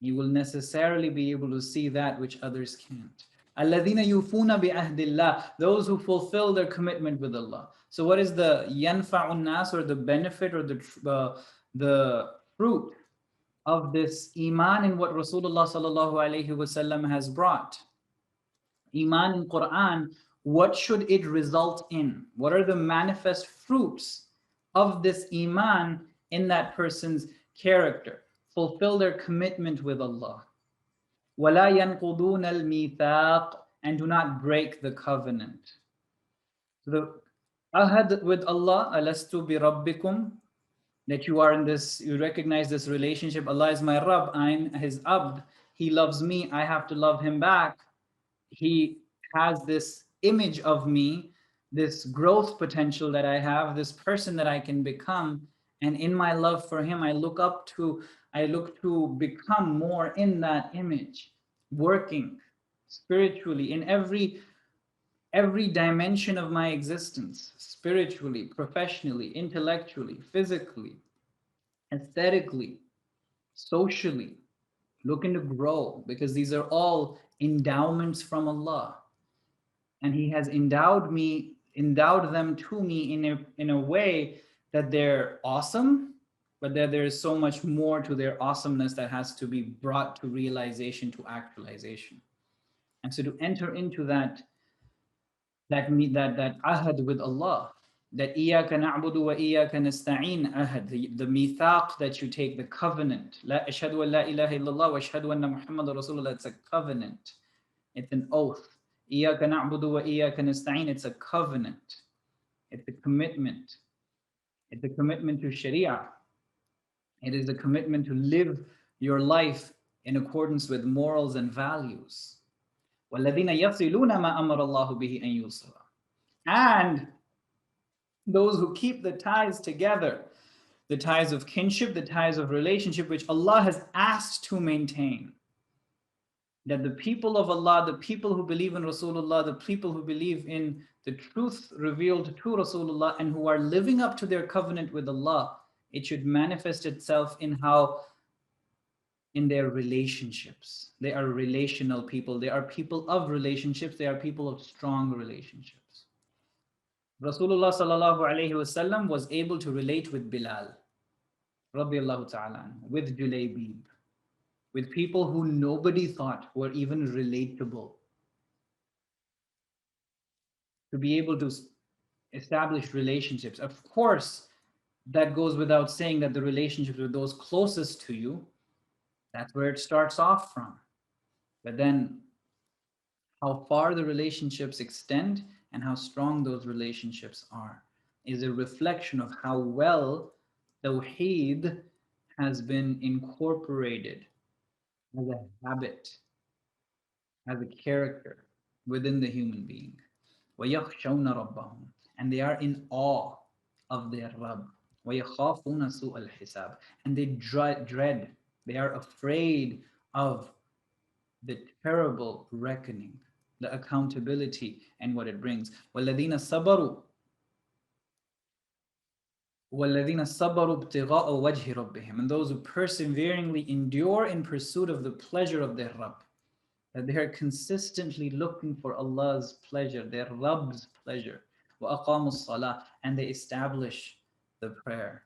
You will necessarily be able to see that which others can't. الَّذِينَ يُوفُونَ بِعَهْدِ اللَّهِ. Those who fulfill their commitment with Allah. So what is the يَنْفَعُ النَّاسِ, or the benefit, or the fruit of this iman in what Rasulullah sallallahu alaihi wasallam has brought? Iman in Quran, what should it result in? What are the manifest fruits of this iman in that person's character? Fulfill their commitment with Allah. وَلَا يَنْقُضُونَ الْمِيثَاقِ. And do not break the covenant. The ahad with Allah, alastu bi rabbikum, that you are in this, you recognize this relationship. Allah is my Rabb, I'm His abd. He loves me, I have to love Him back. He has this image of me, this growth potential that I have, this person that I can become. And in my love for Him, I look to become more in that image, working spiritually in every dimension of my existence, spiritually, professionally, intellectually, physically, aesthetically, socially, looking to grow, because these are all endowments from Allah. And He has endowed them to me in a way that they're awesome, but that there is so much more to their awesomeness that has to be brought to realization, to actualization. And so to enter into that ahad with Allah, that إِيَّاكَ نَعْبُدُ وَإِيَّاكَ نَسْتَعِينَ ahad, the mithaq that you take, the covenant. لَا أَشْهَدُ أَن لَا إِلَهَ إِلَّا اللَّهُ وَأَشْهَدُ أَنَّ مُحَمَّدًا رَسُولُ اللَّهِ. It's a covenant. It's an oath. إِيَّاكَ نَعْبُدُ وَإِيَّاكَ نَسْتَعِينَ. It's a covenant. It's a commitment. It's a commitment to Sharia. It is a commitment to live your life in accordance with morals and values. وَالَّذِينَ يَصِلُونَ مَا أَمَرَ اللَّهُ بِهِ أَن يُوصَلَ. And those who keep the ties together, the ties of kinship, the ties of relationship, which Allah has asked to maintain. That the people of Allah, the people who believe in Rasulullah, the people who believe in the truth revealed to Rasulullah and who are living up to their covenant with Allah, it should manifest itself in their relationships. They are relational people. They are people of relationships. They are people of strong relationships. Rasulullah sallallahu alayhi wasallam was able to relate with Bilal, radiallahu ta'ala, with Julaybib, with people who nobody thought were even relatable, to be able to establish relationships. Of course, that goes without saying that the relationships with those closest to you, that's where it starts off from. But then how far the relationships extend and how strong those relationships are is a reflection of how well Tawheed has been incorporated as a habit, as a character within the human being. وَيَخْشَوْنَ رَبَّهُمْ, and they are in awe of their Rabb. وَيَخَافُونَ سُوءَ الْحِسَابِ, and they dread, they are afraid of the terrible reckoning, the accountability, and what it brings. وَالَّذِينَ صَبَرُوا وَالَّذِينَ صَبَرُوا ابْتِغَاءَ وَجْهِ رَبِّهِمْ, and those who perseveringly endure in pursuit of the pleasure of their Rabb. That they are consistently looking for Allah's pleasure, their Rabb's pleasure. وَأَقَامُوا الصَّلَاةِ, and they establish the prayer.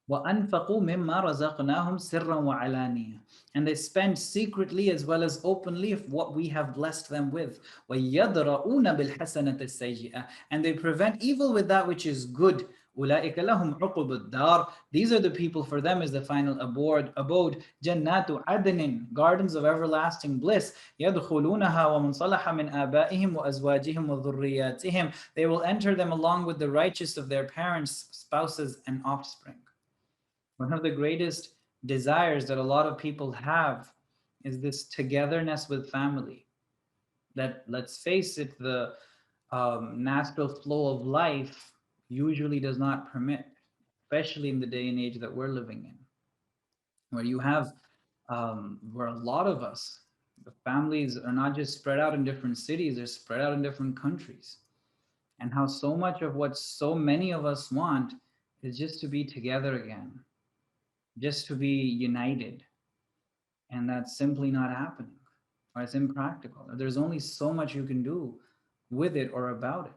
وَأَنفَقُوا مِمَّا رَزَقْنَاهُمْ سِرًّا وَعَلَانِيَةً, and they spend secretly as well as openly of what we have blessed them with. وَيَدْرَؤُونَ بِالْحَسَنَةِ السَّيِّئَةِ, and they prevent evil with that which is good. أُولَٰئِكَ لَهُمْ عُقْبَى الدَّارِ, these are the people, for them is the final abode. جَنَّاتُ عَدْنٍ, gardens of everlasting bliss. يَدْخُلُونَهَا وَمَنْ صَلَحَ مِنْ آبَائِهِمْ وَأَزْوَاجِهِمْ وَذُرِّيَّاتِهِمْ, they will enter them along with the righteous of their parents, spouses, and offspring. One of the greatest desires that a lot of people have is this togetherness with family. That, let's face it, the natural flow of life usually does not permit, especially in the day and age that we're living in, where you have, where a lot of us, the families are not just spread out in different cities, they're spread out in different countries. And how so much of what so many of us want is just to be together again, just to be united. And that's simply not happening, or it's impractical. There's only so much you can do with it or about it,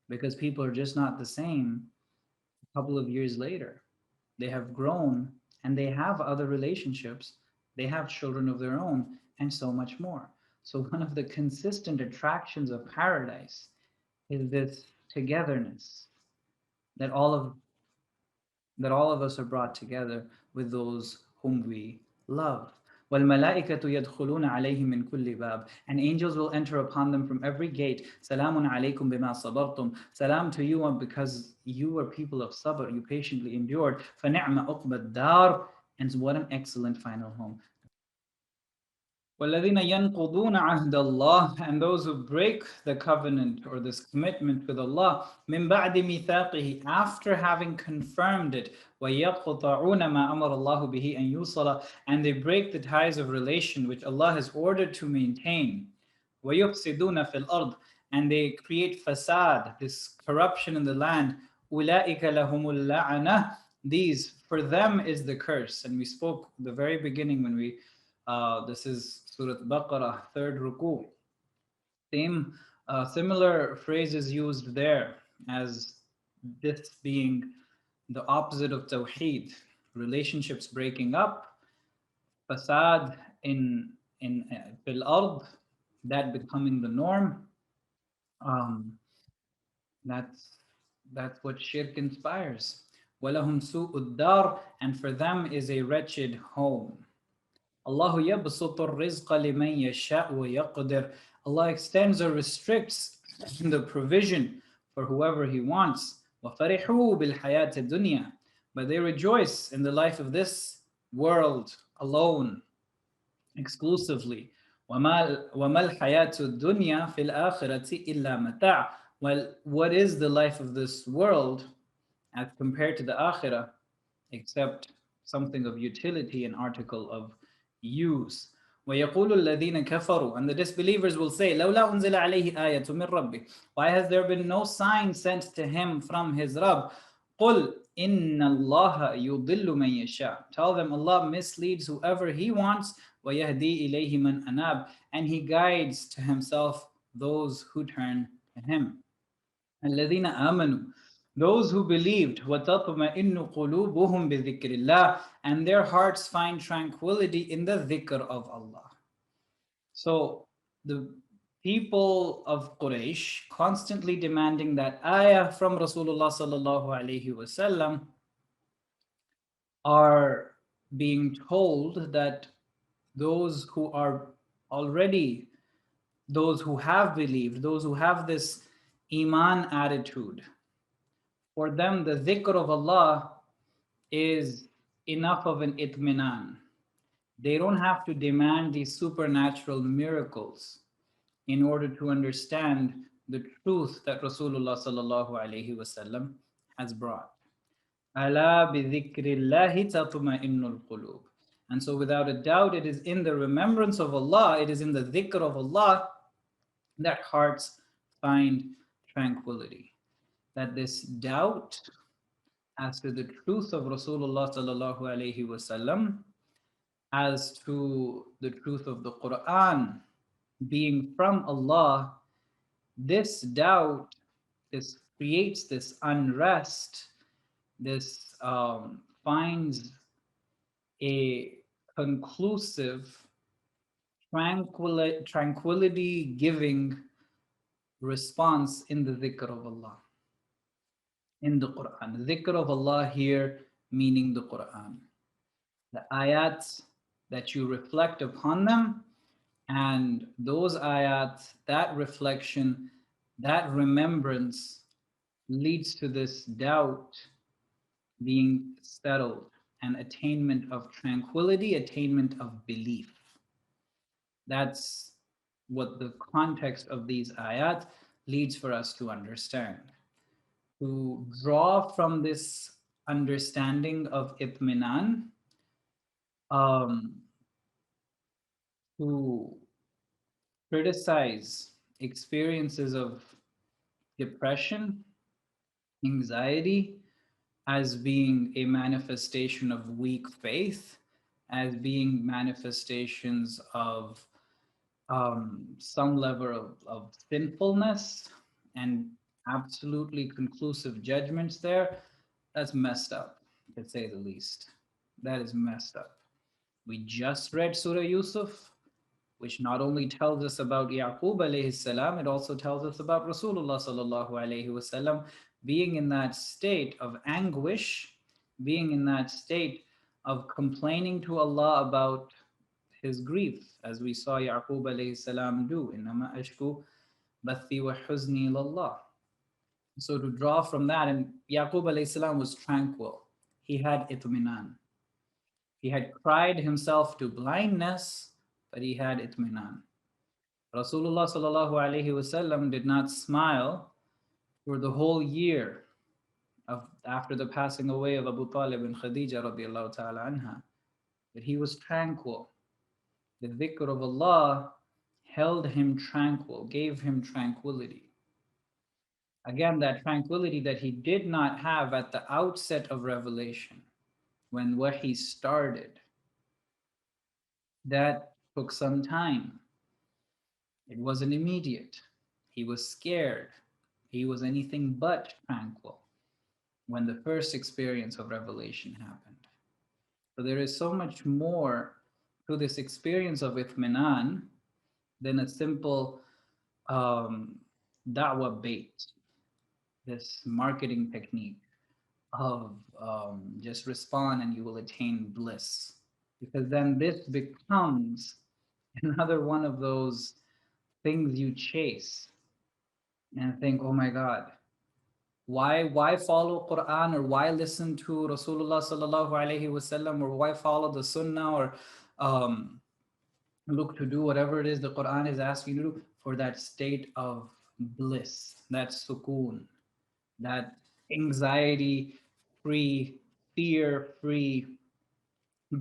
because people are just not the same a couple of years later. They have grown and they have other relationships, they have children of their own, and so much more. So, one of the consistent attractions of paradise is this togetherness, that all of us are brought together with those whom we love. وَالْمَلَائِكَةُ يَدْخُلُونَ عَلَيْهِمْ مِنْ كُلِّ بَابٍ, and angels will enter upon them from every gate. سَلَامٌ عَلَيْكُمْ بِمَا صَبَرْتُمْ, salam to you because you were people of sabr, you patiently endured. فَنِعْمَ عُقْبَى الدَّارِ, and what an excellent final home. وَالَّذِينَ يَنْقُضُونَ عَهْدَ اللَّهِ, and those who break the covenant or this commitment with Allah, مِنْ بَعْدِ مِيثَاقِهِ, after having confirmed it, وَيَقْطَعُونَ مَا أَمَرَ اللَّهُ بِهِ أَنْ يُوصَلَ, and they break the ties of relation which Allah has ordered to maintain. وَيُفْسِدُونَ فِي الْأَرْضِ, and they create fasad, this corruption in the land. أُولَٰئِكَ لَهُمُ اللَّعْنَةُ, these, for them is the curse. And we spoke the very beginning when we this is Surah Baqarah, third ruku. Similar phrases used there as this being the opposite of Tawheed, relationships breaking up, fasad in fil ard, that becoming the norm. Um, that's what shirk inspires. وَلَهُمْ سُوءُ الدَّارِ, and for them is a wretched home. Allahu yabsutu rizqa liman yasha' wa yaqdir. Allah extends or restricts the provision for whoever He wants. وَفَرِحُوا بِالْحَيَاةِ الدُّنْيَا, but they rejoice in the life of this world alone, exclusively. وَمَا الْحَيَاةُ الدُّنْيَا فِي الْآخِرَةِ إِلَّا مَتَاعٌ. Well, what is the life of this world as compared to the akhirah, except something of utility, an article of use. وَيَقُولُ الَّذِينَ كَفَرُوا, and the disbelievers will say, لَوْلَا أُنزِلَ عَلَيْهِ آيَةٌ مِّن رَبِّهِ, why has there been no sign sent to him from his Rabb? قُلْ إِنَّ اللَّهَ يُضِلُّ مَن يَشَاءُ, tell them Allah misleads whoever He wants. وَيَهْدِي إِلَيْهِ مَنْ أَنَابَ, and He guides to Himself those who turn to Him. الَّذِينَ آمَنُوا, Those who believed, وَتَطْمَئِنُّ قُلُوبُهُمْ بِذِكْرِ اللَّهِ, and their hearts find tranquility in the dhikr of Allah. So the people of Quraysh constantly demanding that ayah from Rasulullah sallallahu alaihi wasallam are being told that those who are already, those who have believed, those who have this iman attitude, for them the dhikr of Allah is enough of an itminan. They don't have to demand these supernatural miracles in order to understand the truth that Rasulullah sallallahu alaihi wasallam has brought. Ala bi dhikrillahi tatma'innul qulub. And so without a doubt, it is in the remembrance of Allah, it is in the dhikr of Allah that hearts find tranquility. That this doubt as to the truth of Rasulullah sallallahu alaihi wasallam, as to the truth of the Quran being from Allah, this doubt, this creates this unrest, this finds a conclusive, tranquility giving response in the dhikr of Allah, in the Quran. The dhikr of Allah here meaning the Quran. The ayats that you reflect upon them, and those ayats, that reflection, that remembrance leads to this doubt being settled and attainment of tranquility, attainment of belief. That's what the context of these ayat leads for us to understand. To draw from this understanding of itminan, um, to criticize experiences of depression, anxiety, as being a manifestation of weak faith, as being manifestations of some level of sinfulness and absolutely conclusive judgments there, that's messed up, to say the least. That is messed up. We just read Surah Yousuf, which not only tells us about Yaqub alayhi salam, it also tells us about Rasulullah sallallahu alayhi wasallam being in that state of anguish, being in that state of complaining to Allah about his grief, as we saw Yaqub alayhi salam do. Innama ashku bathi wa huzni ilallah. So to draw from that, and Yaqub alayhi salam was tranquil. He had itminan. He had cried himself to blindness, but he had itminan. Rasulullah sallallahu alaihi wasallam did not smile for the whole year of after the passing away of Abu Talib and Khadija radiallahu ta'ala anha, but he was tranquil. The dhikr of Allah held him tranquil, gave him tranquility. Again, that tranquility that he did not have at the outset of revelation, when wahi started, that took some time. It wasn't immediate. He was scared. He was anything but tranquil when the first experience of revelation happened. So there is so much more to this experience of Ithminan than a simple da'wah bait, this marketing technique of just respond and you will attain bliss. Because then this becomes another one of those things you chase and think, oh my God, why follow Quran, or why listen to Rasulullah sallallahu alaihi wasallam, or why follow the Sunnah, or look to do whatever it is the Quran is asking you to do for that state of bliss, that sukoon, that anxiety free, fear free,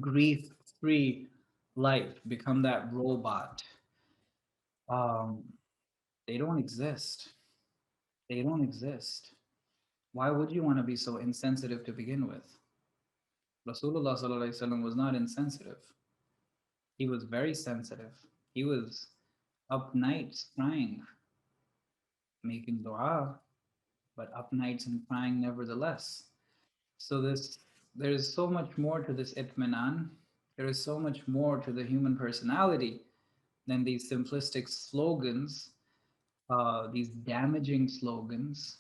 grief free life. Become that robot. Um, they don't exist. They don't exist. Why would you want to be so insensitive to begin with? Rasulullah sallallahu alaihi wasallam was not insensitive. He was very sensitive. He was up nights crying, making dua. but up nights and crying nevertheless. So there is so much more to this itminan. There is so much more to the human personality than these simplistic slogans, these damaging slogans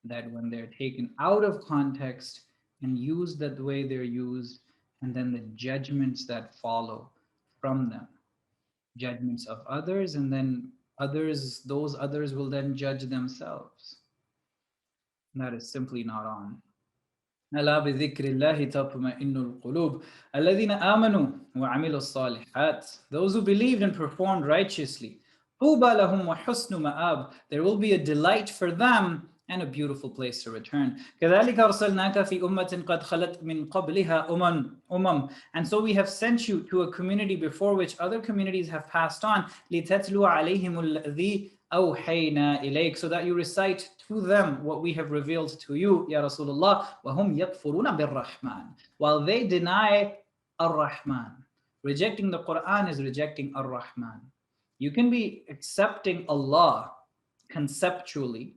that when they're taken out of context and used that the way they're used, and then the judgments that follow from them, judgments of others, and then those others will then judge themselves. That is simply not on. ألا بذكر الله تطمئن القلوب الذين آمنوا وعملوا الصالحات. Those who believed and performed righteously. طوبى لهم وحسن مآب. There will be a delight for them and a beautiful place to return. كذلك أرسلناك في أمة قد خلت من قبلها أمم. And so we have sent you to a community before which other communities have passed on. لتتلو عليهم الذي أوحينا إليك, so that you recite to them what we have revealed to you, Ya Rasulullah. وهم يكفرون بالرحمن. While they deny Ar-Rahman. Rejecting the Quran is rejecting Ar-Rahman. You can be accepting Allah conceptually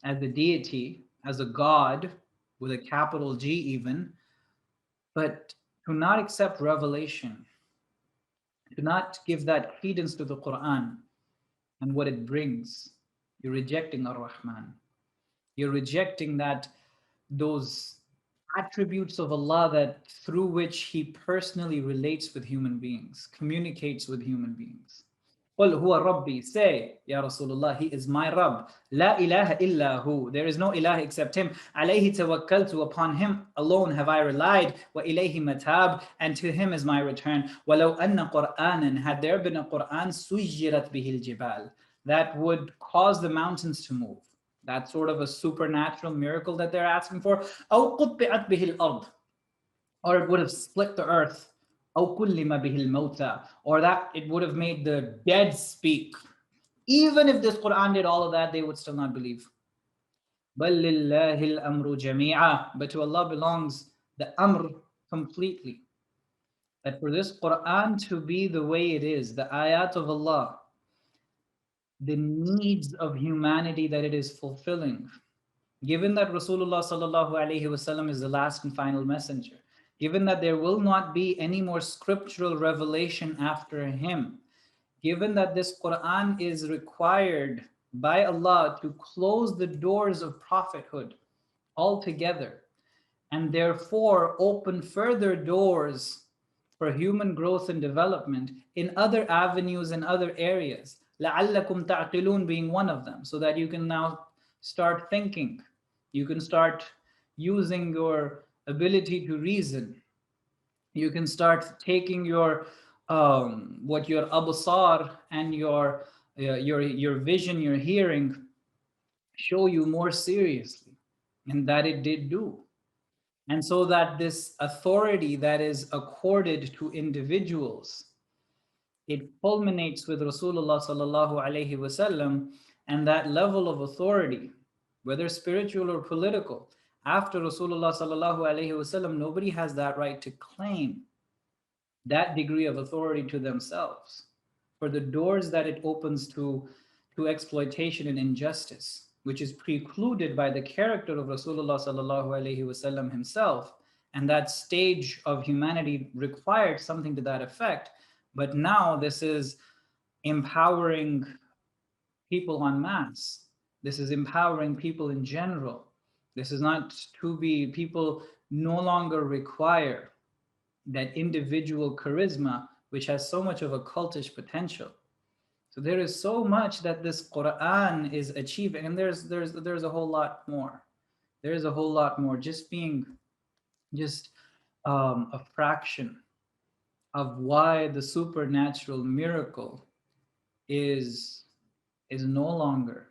as a deity, as a God with a capital G even, but to not accept revelation, to not give that credence to the Quran and what it brings, you're rejecting Ar-Rahman. You're rejecting those attributes of Allah that through which He personally relates with human beings, communicates with human beings. قل هو ربي, say, Ya Rasulullah, He is my Rabb. لا إله إلا هو, there is no ilah except Him. عليه توكلت, upon Him alone have I relied. وإليه متاب, and to Him is my return. ولو أن قرآنا, had there been a Quran, سُيِّرَتْ به الجبال, that would cause the mountains to move. That's sort of a supernatural miracle that they're asking for. أو قطعت به الأرض, or it would have split the earth. أو كلم به الموتى, or that it would have made the dead speak. Even if this Quran did all of that, they would still not believe. بل لله الأمر جميعا, but to Allah belongs the amr completely. That for this Quran to be the way it is, the ayat of Allah, the needs of humanity that it is fulfilling, given that Rasulullah sallallahu alaihi wasallam is the last and final messenger, given that there will not be any more scriptural revelation after him, given that this Quran is required by Allah to close the doors of prophethood altogether, and therefore open further doors for human growth and development in other avenues and other areas. لَعَلَّكُمْ تَعْقِلُونَ being one of them, so that you can now start thinking. You can start using your ability to reason. You can start taking your what your absar and your vision, your hearing show you more seriously, and that it did do. And so that this authority that is accorded to individuals, it culminates with Rasulullah sallallahu alaihi wasallam, and that level of authority, whether spiritual or political, after Rasulullah sallallahu alaihi wasallam, nobody has that right to claim that degree of authority to themselves, for the doors that it opens to exploitation and injustice, which is precluded by the character of Rasulullah sallallahu alaihi wasallam himself. And that stage of humanity required something to that effect. But now this is empowering people en masse. This is empowering people in general. This is not to be, people no longer require that individual charisma, which has so much of a cultish potential. So there is so much that this Quran is achieving, and there's a whole lot more. There is a whole lot more. Just being a fraction of why the supernatural miracle is no longer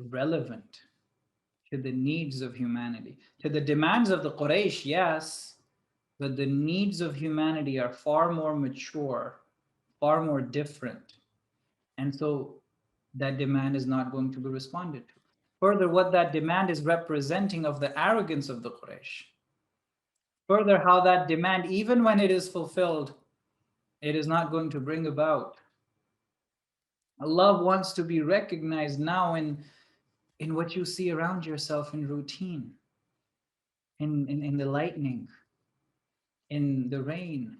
relevant to the needs of humanity. To the demands of the Quraysh, yes, but the needs of humanity are far more mature, far more different. And so that demand is not going to be responded to. Further, what that demand is representing of the arrogance of the Quraysh. Further, how that demand, even when it is fulfilled, it is not going to bring about Allah wants to be recognized now in what you see around yourself in routine, in the lightning, in the rain.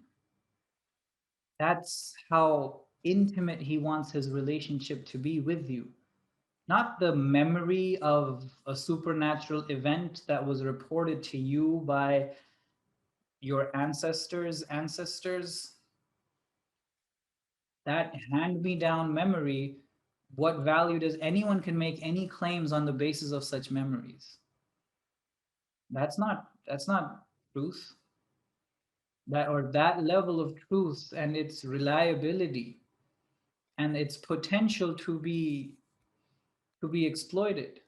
That's how intimate He wants His relationship to be with you. Not the memory of a supernatural event that was reported to you by your ancestors. That hand me down memory, what value does anyone can make any claims on the basis of such memories? That's not truth. That or that level of truth and its reliability and its potential to be exploited,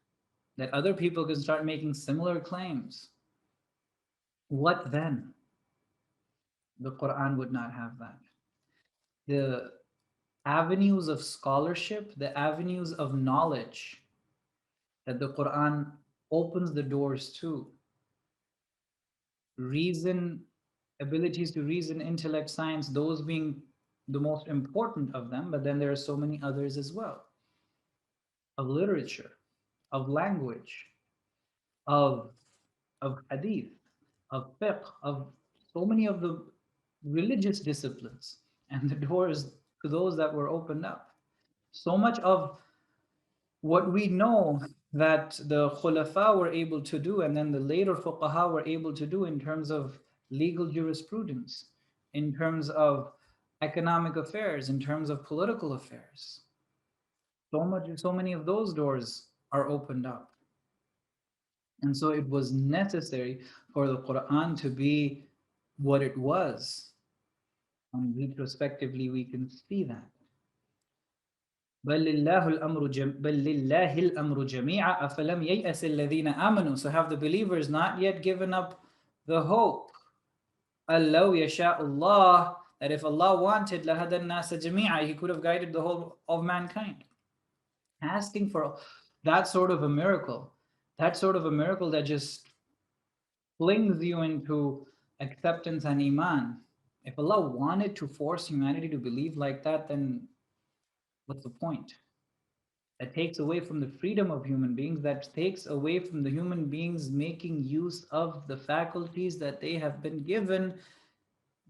that other people can start making similar claims. What then? The Quran would not have that. The avenues of scholarship, the avenues of knowledge that the Quran opens the doors to, reason, abilities to reason, intellect, science, those being the most important of them, but then there are so many others as well, of literature, of language, of of hadith, of fiqh, of so many of the religious disciplines, and the doors to those that were opened up. So much of what we know that the khulafa were able to do and then the later fuqaha were able to do in terms of legal jurisprudence, in terms of economic affairs, in terms of political affairs. So many of those doors are opened up. And so it was necessary for the Quran to be what it was. And retrospectively, we can see that. بل لله الأمر جميعا أفلم ييأس الذين آمنوا. So have the believers not yet given up the hope? أَلَّوْ يَشَاءُ اللَّهُ, that if Allah wanted لَهَدَى النَّاسَ جَمِيعًا, He could have guided the whole of mankind. Asking for that sort of a miracle, that just flings you into acceptance and iman. If Allah wanted to force humanity to believe like that, then what's the point? That takes away from the freedom of human beings, that takes away from the human beings making use of the faculties that they have been given,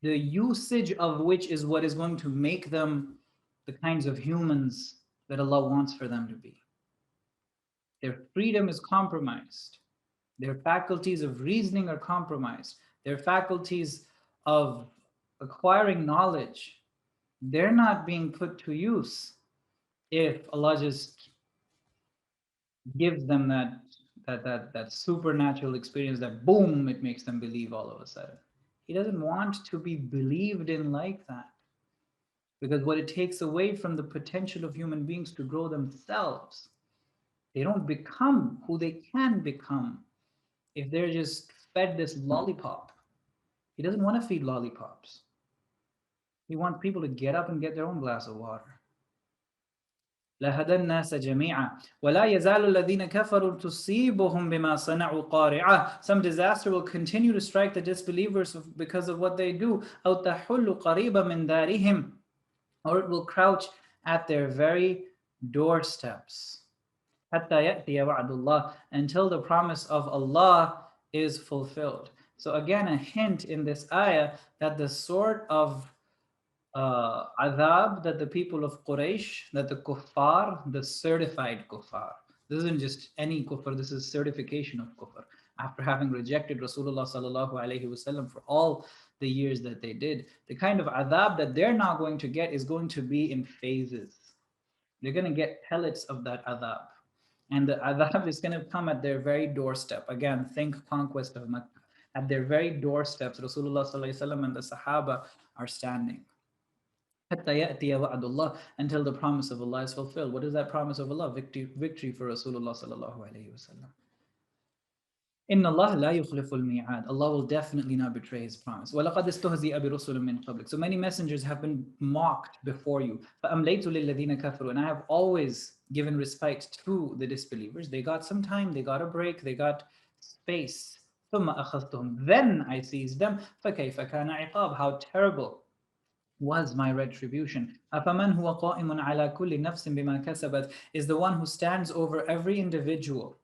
the usage of which is what is going to make them the kinds of humans that Allah wants for them to be. Their freedom is compromised. Their faculties of reasoning are compromised. Their faculties of acquiring knowledge, they're not being put to use if Allah just gives them that supernatural experience that boom, it makes them believe all of a sudden. He doesn't want to be believed in like that, because what it takes away from the potential of human beings to grow themselves. They don't become who they can become if they're just fed this lollipop. He doesn't want to feed lollipops. He wants people to get up and get their own glass of water. لهدى الناس جميعا ولا يزال الذين كفروا تصيبهم بما صنعوا قارعة. Some disaster will continue to strike the disbelievers because of what they do. أو تحل قريبا من دارهم, or it will crouch at their very doorsteps. حتى يأتي وعد الله, until the promise of Allah is fulfilled. So again, a hint in this ayah that the sort of adhab that the people of Quraysh, that the kuffar, the certified kuffar, this isn't just any kuffar, this is certification of kuffar. After having rejected Rasulullah sallallahu alaihi wasallam for all the years that they did, the kind of adhab that they're now going to get is going to be in phases. They're going to get pellets of that adhab. And the adhab is going to come at their very doorstep. Again, think conquest of Makkah. At their very doorsteps, Rasulullah sallallahu alaihi wasallam and the Sahaba are standing. Until the promise of Allah is fulfilled. What is that promise of Allah? Victory for Rasulullah sallallahu alayhi wasallam. Inna Allah la yukhliful mi'ad. Allah will definitely not betray His promise. وَلَقَدْ اسْتُهْزِئَ بِرُسُلٍ مِّن قَبْلِكَ. So many messengers have been mocked before you. فَأَمْلَيْتُ لِلَّذِينَ كَفَرُوا. And I have always given respite to the disbelievers. They got some time, they got a break, they got space. ثُمَّ أَخَذْتُهُمْ. Then I seized them. فَكَيْفَ كَانَ عِقَابِ. How terrible was my retribution. أَفَمَنْ هُوَ قَائِمٌ عَلَى كُلِّ نَفْسٍ بِمَا كَسَبَتْ is the one who stands over every individual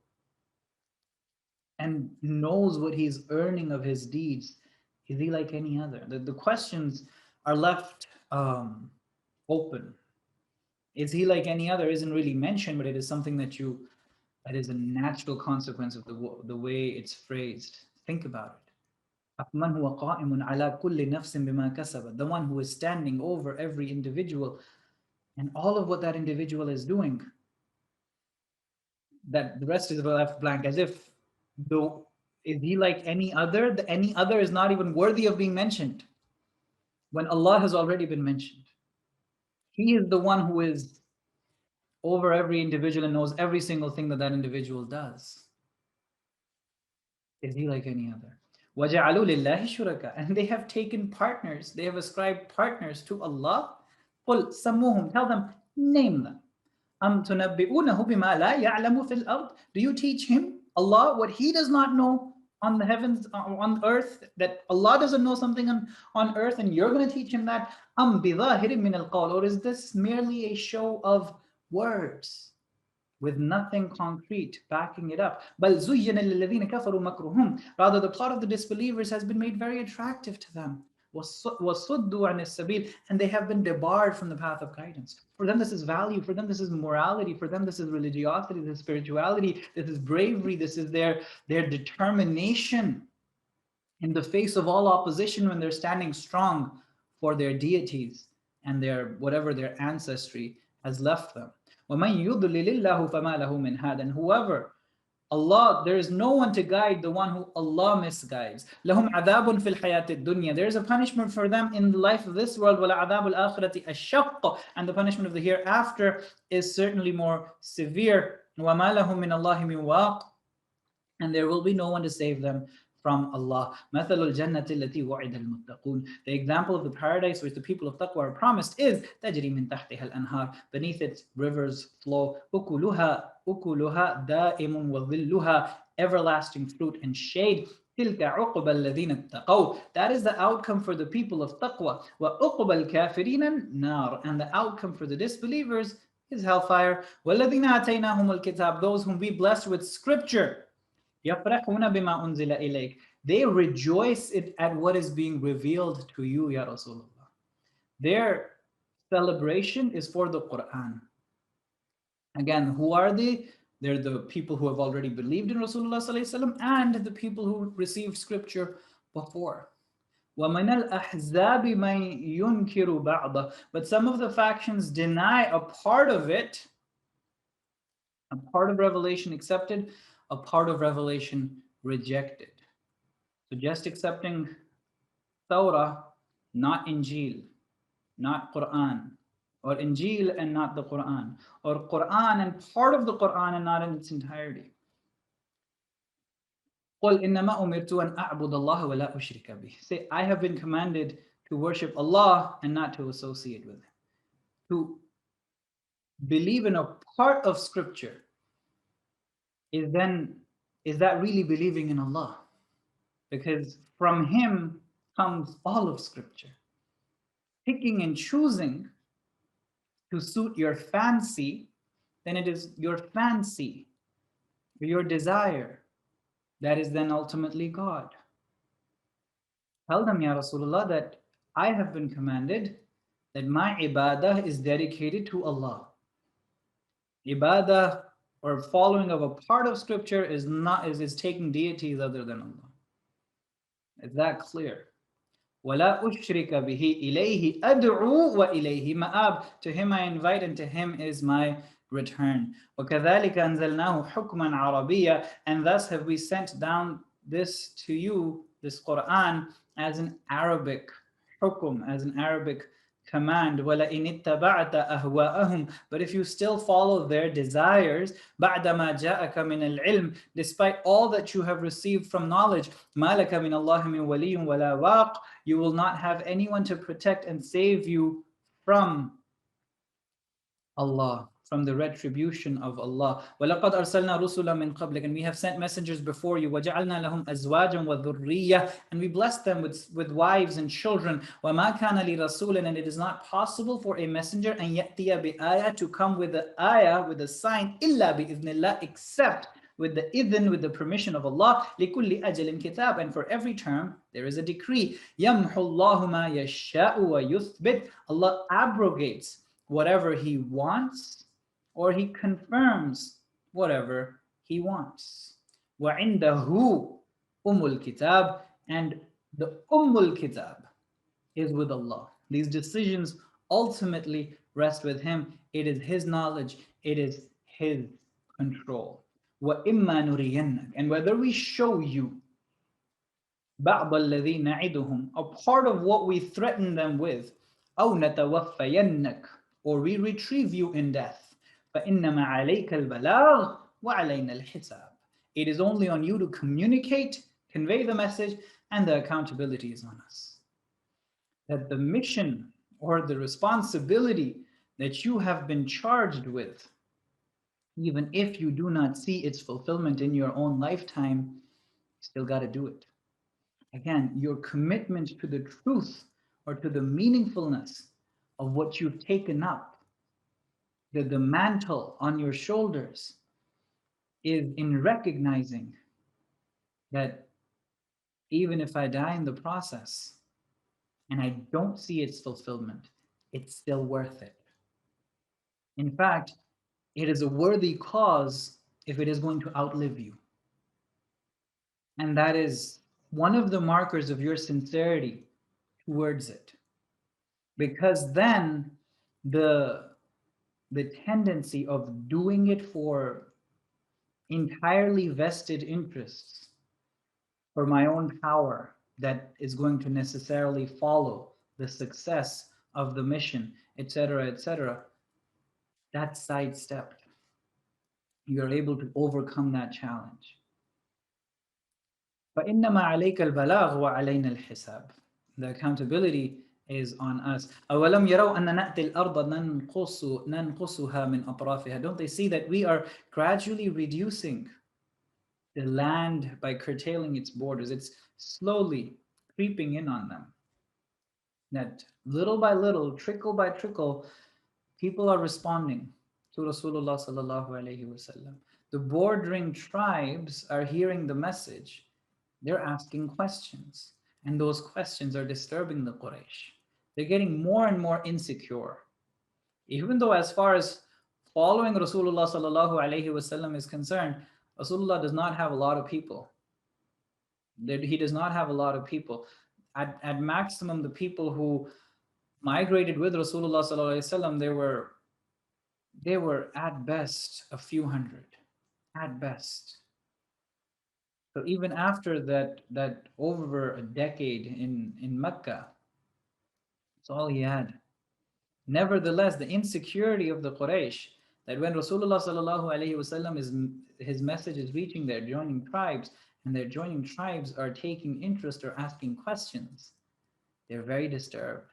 and knows what he's earning of his deeds. Is he like any other? The questions are left open. Is he like any other isn't really mentioned, but it is something that is a natural consequence of the way it's phrased. Think about it. أَفَمَنْ هُوَ قَائِمٌ عَلَى كُلِّ نَفْسٍ بِمَا كَسَبَتْ, the one who is standing over every individual and all of what that individual is doing, that the rest is left blank, as if though, is he like any other? The any other is not even worthy of being mentioned when Allah has already been mentioned. He is the one who is over every individual and knows every single thing that that individual does. Is he like any other? وَجَعَلُوا لِلَّهِ شُرَكَاءَ, and they have taken partners, they have ascribed partners to Allah. قُلْ سَمُّوهُم, tell them, name them. أَمْ تُنَبِّئُونَهُ بِمَا لَا يَعْلَمُ فِي الْأَرْضِ, do you teach him, Allah, what he does not know on the heavens, on earth, that Allah doesn't know something on earth and you're going to teach him that? أَمْ بِظَاهِرٍ مِّنَ الْقَوْلِ, or is this merely a show of words with nothing concrete backing it up? بَلْ زُيِّنَ لِلَّذِينَ كَفَرُوا مَكْرُهُمْ, rather the plot of the disbelievers has been made very attractive to them. وَصُدُّوا عَنِ السَّبِيلِ, and they have been debarred from the path of guidance. For them this is value, for them this is morality, for them this is religiosity, this is spirituality, this is bravery, this is their determination in the face of all opposition when they're standing strong for their deities and their whatever their ancestry has left them. وَمَنْ يُضْلِلِ اللَّهُ فَمَا لَهُ مِنْ هَادٍ, and whoever Allah, there is no one to guide the one who Allah misguides. لَهُمْ عَذَابٌ فِي الْحَيَاةِ الدُّنْيَا, there is a punishment for them in the life of this world. وَلَعَذَابُ الْآخِرَةِ أَشَّقُّ, and the punishment of the hereafter is certainly more severe. وَمَا لَهُم مِّنَ اللَّهِ مِنْ وَاقٍ, and there will be no one to save them from Allah. مَثَلُ الْجَنَّةِ الَّتِي وُعِدَ الْمُتَّقُونَ, the example of the paradise which the people of taqwa are promised is تَجْرِي مِنْ تَحْتِهَا الْأَنْهَارِ, beneath its rivers flow. أُكُلُهَا دَائِمٌ وَظِلُّهَا, everlasting fruit and shade. تِلْكَ عُقْبَى الَّذِينَ اتَّقَوْا, that is the outcome for the people of taqwa. وَعُقْبَى الْكَافِرِينَ النَّارِ, and the outcome for the disbelievers is hellfire. وَالَّذِينَ آتَيْنَاهُمُ الْكِتَابَ, those whom we blessed with scripture. يَفْرَحُونَ بِمَا أُنزِلَ إِلَيْكَ, they rejoice at what is being revealed to you, Ya Rasulullah. Their celebration is for the Quran. Again, who are they? They're the people who have already believed in Rasulullah ﷺ and the people who received scripture before. وَمِنَ الْأَحْزَابِ مَنْ يُنْكِرُ بَعْضَهُ, but some of the factions deny a part of it, a part of revelation accepted, a part of revelation rejected. So just accepting Torah, not Injil, not Quran, or Injil and not the Quran, or Quran and part of the Quran and not in its entirety. قُلْ إِنَّمَا أُمِرْتُ أَنْ أَعْبُدَ اللَّهَ وَلَا أُشْرِكَ بِهِ, say, I have been commanded to worship Allah and not to associate with Him. To believe in a part of scripture is that really believing in Allah? Because from Him comes all of scripture. Picking and choosing to suit your fancy, then it is your fancy, your desire, that is then ultimately God. Tell them, Ya Rasulullah, that I have been commanded that my ibadah is dedicated to Allah. Ibadah or following of a part of scripture is taking deities other than Allah. Is that clear? وَلَا أُشْرِكَ بِهِ إِلَيْهِ أَدْعُو وَإِلَيْهِ مَآبِ, to Him I invite and to Him is my return. وَكَذَلِكَ أَنزَلْنَاهُ حُكْمًا عَرَبِيًّا, and thus have we sent down this to you, this Quran, as an Arabic hukum, as an Arabic command. وَلَئِنِ اتَّبَعْتَ أَهْوَاءَهُمْ, but if you still follow their desires, بَعْدَ مَا جَاءَكَ مِنَ الْعِلْمِ, despite all that you have received from knowledge, مَا لَكَ مِنَ اللَّهِ مِنْ وَلِيٍّ وَلَا وَاقٍ, you will not have anyone to protect and save you from Allah, from the retribution of Allah. وَلَقَدْ أَرْسَلْنَا رُسُلًا مِنْ قَبْلِكَ, and we have sent messengers before you. وَجَعَلْنَا لَهُمْ أَزْوَاجًا وَذُرِّيَّةً, and we blessed them with wives and children. وَمَا كَانَ لِرَسُولٍ, and it is not possible for a messenger أَنْ يَأْتِيَ بِآيَةٍ, to come with an ayah, with a sign, إِلَّا بِإِذْنِ اللَّهِ, except with the idhn, with the permission of Allah. لِكُلِّ أَجَلٍ كِتَابٍ, and for every term there is a decree. يَمْحُ اللَّهُ مَا يَشَاءُ وَيُثْبِتُ, Allah abrogates whatever He wants, or He confirms whatever He wants. وَعِنْدَهُ الْكِتَابِ, and the Kitab is with Allah. These decisions ultimately rest with Him. It is His knowledge, it is His control. وَإِمَّا نُرِيَنَّكَ, and whether we show you بَعْضَ الَّذِي نَعِدُهُمْ, a part of what we threaten them with, أَوْ نَتَوَفَّيَنَّكَ, or we retrieve you in death, فَإِنَّمَا عَلَيْكَ الْبَلَاغُ وَعَلَيْنَا الْحِسَابُ, it is only on you to communicate, convey the message, and the accountability is on us. That the mission or the responsibility that you have been charged with, even if you do not see its fulfillment in your own lifetime, you still got to do it. Again, your commitment to the truth or to the meaningfulness of what you've taken up, the mantle on your shoulders, is in recognizing that even if I die in the process and I don't see its fulfillment, it's still worth it. In fact, it is a worthy cause if it is going to outlive you. And that is one of the markers of your sincerity towards it. Because then the tendency of doing it for entirely vested interests, for my own power, that is going to necessarily follow the success of the mission, etc., that's sidestepped. You're able to overcome that challenge. فَإِنَّمَا عَلَيْكَ الْبَلَاغُ وَعَلَيْنَا الْحِسَابُ, the accountability is on us. أَوَلَمْ يَرَوْا أَنَّ نَأْتِي الْأَرْضَ نَنْقُصُهَا مِنْ أَطْرَافِهَا, don't they see that we are gradually reducing the land by curtailing its borders? It's slowly creeping in on them. That little by little, trickle by trickle, people are responding to Rasulullah sallallahu alaihi wasallam. The bordering tribes are hearing the message. They're asking questions, and those questions are disturbing the Quraysh. They're getting more and more insecure. Even though as far as following Rasulullah sallallahu alaihi wasallam is concerned, Rasulullah does not have a lot of people. He does not have a lot of people. At maximum, the people who migrated with Rasulullah sallallahu alaihi wasallam, they were at best a few hundred, at best. So even after that over a decade in Mecca, that's all he had. Nevertheless, the insecurity of the Quraysh, that when Rasulullah sallallahu alaihi wasallam his message is reaching their adjoining tribes, and their adjoining tribes are taking interest or asking questions, they're very disturbed.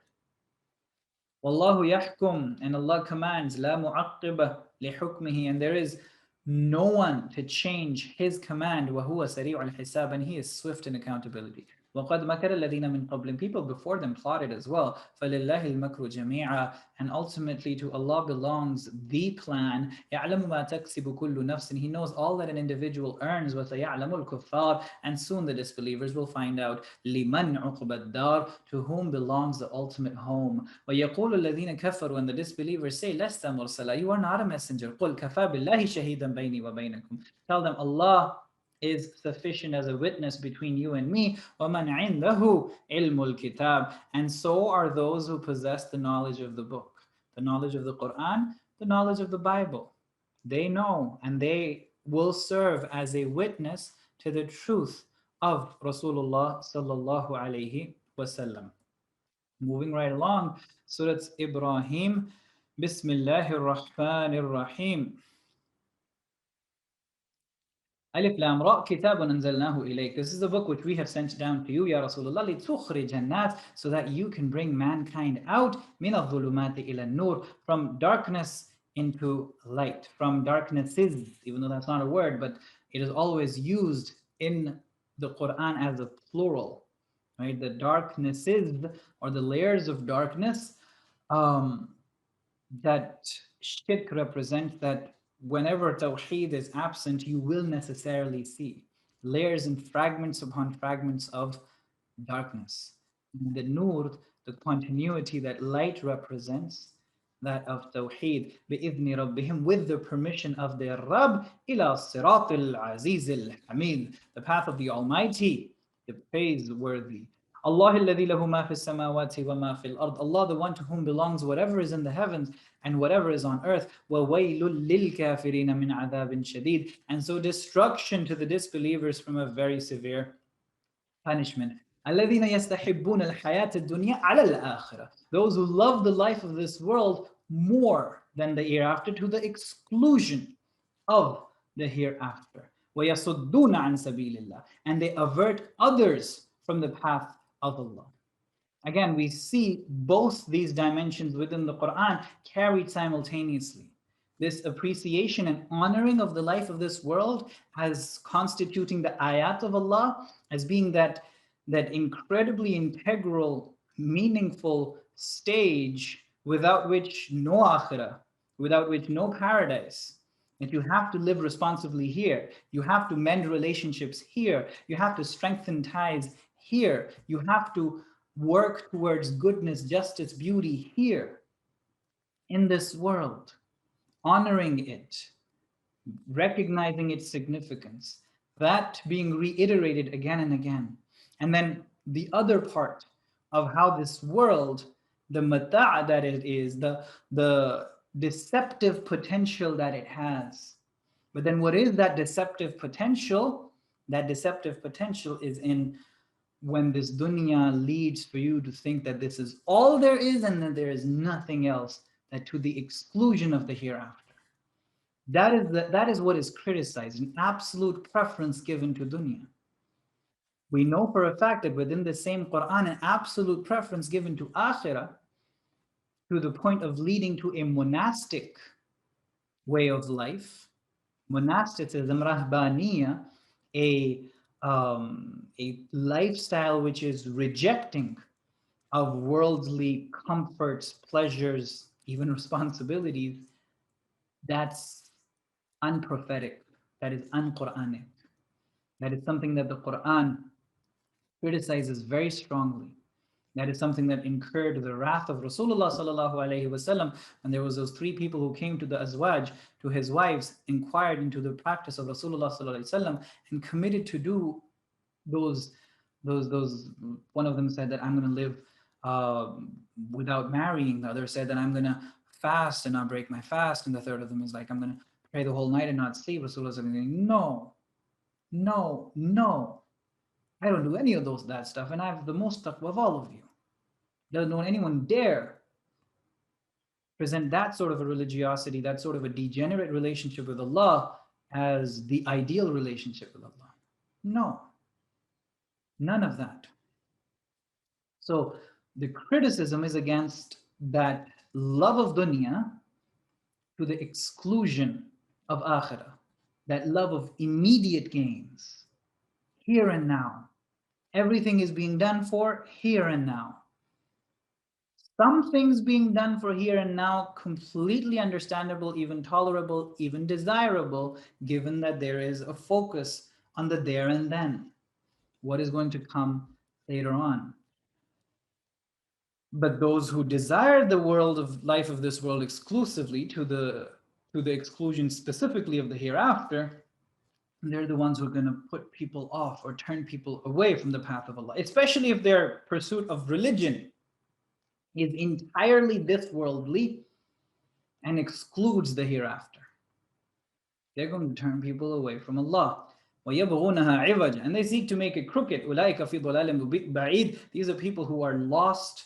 Wallahu yahkum, and Allah commands, la mu'aqqiba li hukmihi, and there is no one to change His command. Wa huwa sari'ul hisab, and He is swift in accountability. وَقَدْ مَكَرَ الَّذِينَ مِنْ قَبْلِهِمْ, people before them plotted as well. فَلِلَّهِ الْمَكْرُ جَمِيعًا, and ultimately to Allah belongs the plan. يَعْلَمُ مَا تَكْسِبُ كُلُّ نَفْسٍ, He knows all that an individual earns. وَسَيَعْلَمُ الْكُفَّارِ, and soon the disbelievers will find out. لِمَنْ عُقْبَ الدَّارِ, to whom belongs the ultimate home. وَيَقُولُ الَّذِينَ كَفَرُوا, when the disbelievers say, لَسْتَ مُرْسَلًا, you are not a messenger. قُلْ كَفَى بِاللَّهِ شَهِيدًا بَيْنِي وَبَيْنَكُمْ, tell them, Allah is sufficient as a witness between you and me. وَمَنْ عِنْدَهُ عِلْمُ الْكِتَابِ, and so are those who possess the knowledge of the book, the knowledge of the Quran, the knowledge of the Bible. They know, and they will serve as a witness to the truth of Rasulullah sallallahu alaihi wasallam. Moving right along, Surah Ibrahim, Bismillahir Rahmanir Rahim. Alif Lam Ra, Kitabun anzalnahu ilayk. This is the book which we have sent down to you, Ya Rasulullah, لِتُخْرِجَ النَّاسِ, so that you can bring mankind out, مِنَ الظُّلُمَاتِ إِلَى النُّورِ, from darkness into light, from darknesses, even though that's not a word, but it is always used in the Quran as a plural, right? The darknesses or the layers of darkness, um, that shirk represents, that whenever tawheed is absent, you will necessarily see layers and fragments upon fragments of darkness. And the nur, the continuity that light represents, that of tawheed, بِإِذْنِ رَبِّهِمْ, with the permission of their Rabb, إِلَى الصِّرَاطِ الْعَزِيزِ الْحَمِيدِ, the path of the Almighty, the praiseworthy. Allah الذي له ما في السماوات وما في الأرض. Allah, the one to whom belongs whatever is in the heavens and whatever is on earth. وَوَيْلٌ لِلْكَافِرِينَ مِنْ عَذَابٍ شَدِيدٍ. And so destruction to the disbelievers from a very severe punishment. الذين يستحبون الحياة الدنيا على الآخرة. Those who love the life of this world more than the hereafter, to the exclusion of the hereafter. ويصدون عن سبيل الله. And they avert others from the path of Allah. Again, we see both these dimensions within the Quran carried simultaneously. This appreciation and honoring of the life of this world as constituting the ayat of Allah, as being that incredibly integral, meaningful stage without which no akhirah, without which no paradise. That you have to live responsibly here. You have to mend relationships here. You have to strengthen ties here. You have to work towards goodness, justice, beauty here in this world, honoring it, recognizing its significance, that being reiterated again and again. And then the other part of how this world, the mata' that it is, the deceptive potential that it has. But then what is that deceptive potential? That deceptive potential is in when this dunya leads for you to think that this is all there is and that there is nothing else, that to the exclusion of the hereafter. That is what is criticized, an absolute preference given to dunya. We know for a fact that within the same Quran, an absolute preference given to akhirah, to the point of leading to a monastic way of life, monasticism, rahbaniya, a lifestyle which is rejecting of worldly comforts, pleasures, even responsibilities. That's unprophetic. That is un-Quranic. That is something that the Quran criticizes very strongly. That is something that incurred the wrath of Rasulullah sallallahu alaihi wasallam. And there was those three people who came to the azwaj, to his wives, inquired into the practice of Rasulullah sallallahu alaihi wasallam, and committed to do those. One of them said that I'm going to live without marrying. The other said that I'm going to fast and not break my fast. And the third of them is like, I'm going to pray the whole night and not sleep. Rasulullah said, no, no, no. I don't do any of that stuff, and I have the most taqwa of all of you. Doesn't anyone dare present that sort of a religiosity, that sort of a degenerate relationship with Allah as the ideal relationship with Allah. No, none of that. So the criticism is against that love of dunya to the exclusion of akhirah, that love of immediate gains, here and now. Everything is being done for here and now. Some things being done for here and now, completely understandable, even tolerable, even desirable, given that there is a focus on the there and then, what is going to come later on. But those who desire the world of life of this world exclusively to the exclusion specifically of the hereafter, they're the ones who are going to put people off or turn people away from the path of Allah, especially if their pursuit of religion is entirely this worldly and excludes the hereafter. They're going to turn people away from Allah. And they seek to make it crooked. These are people who are lost,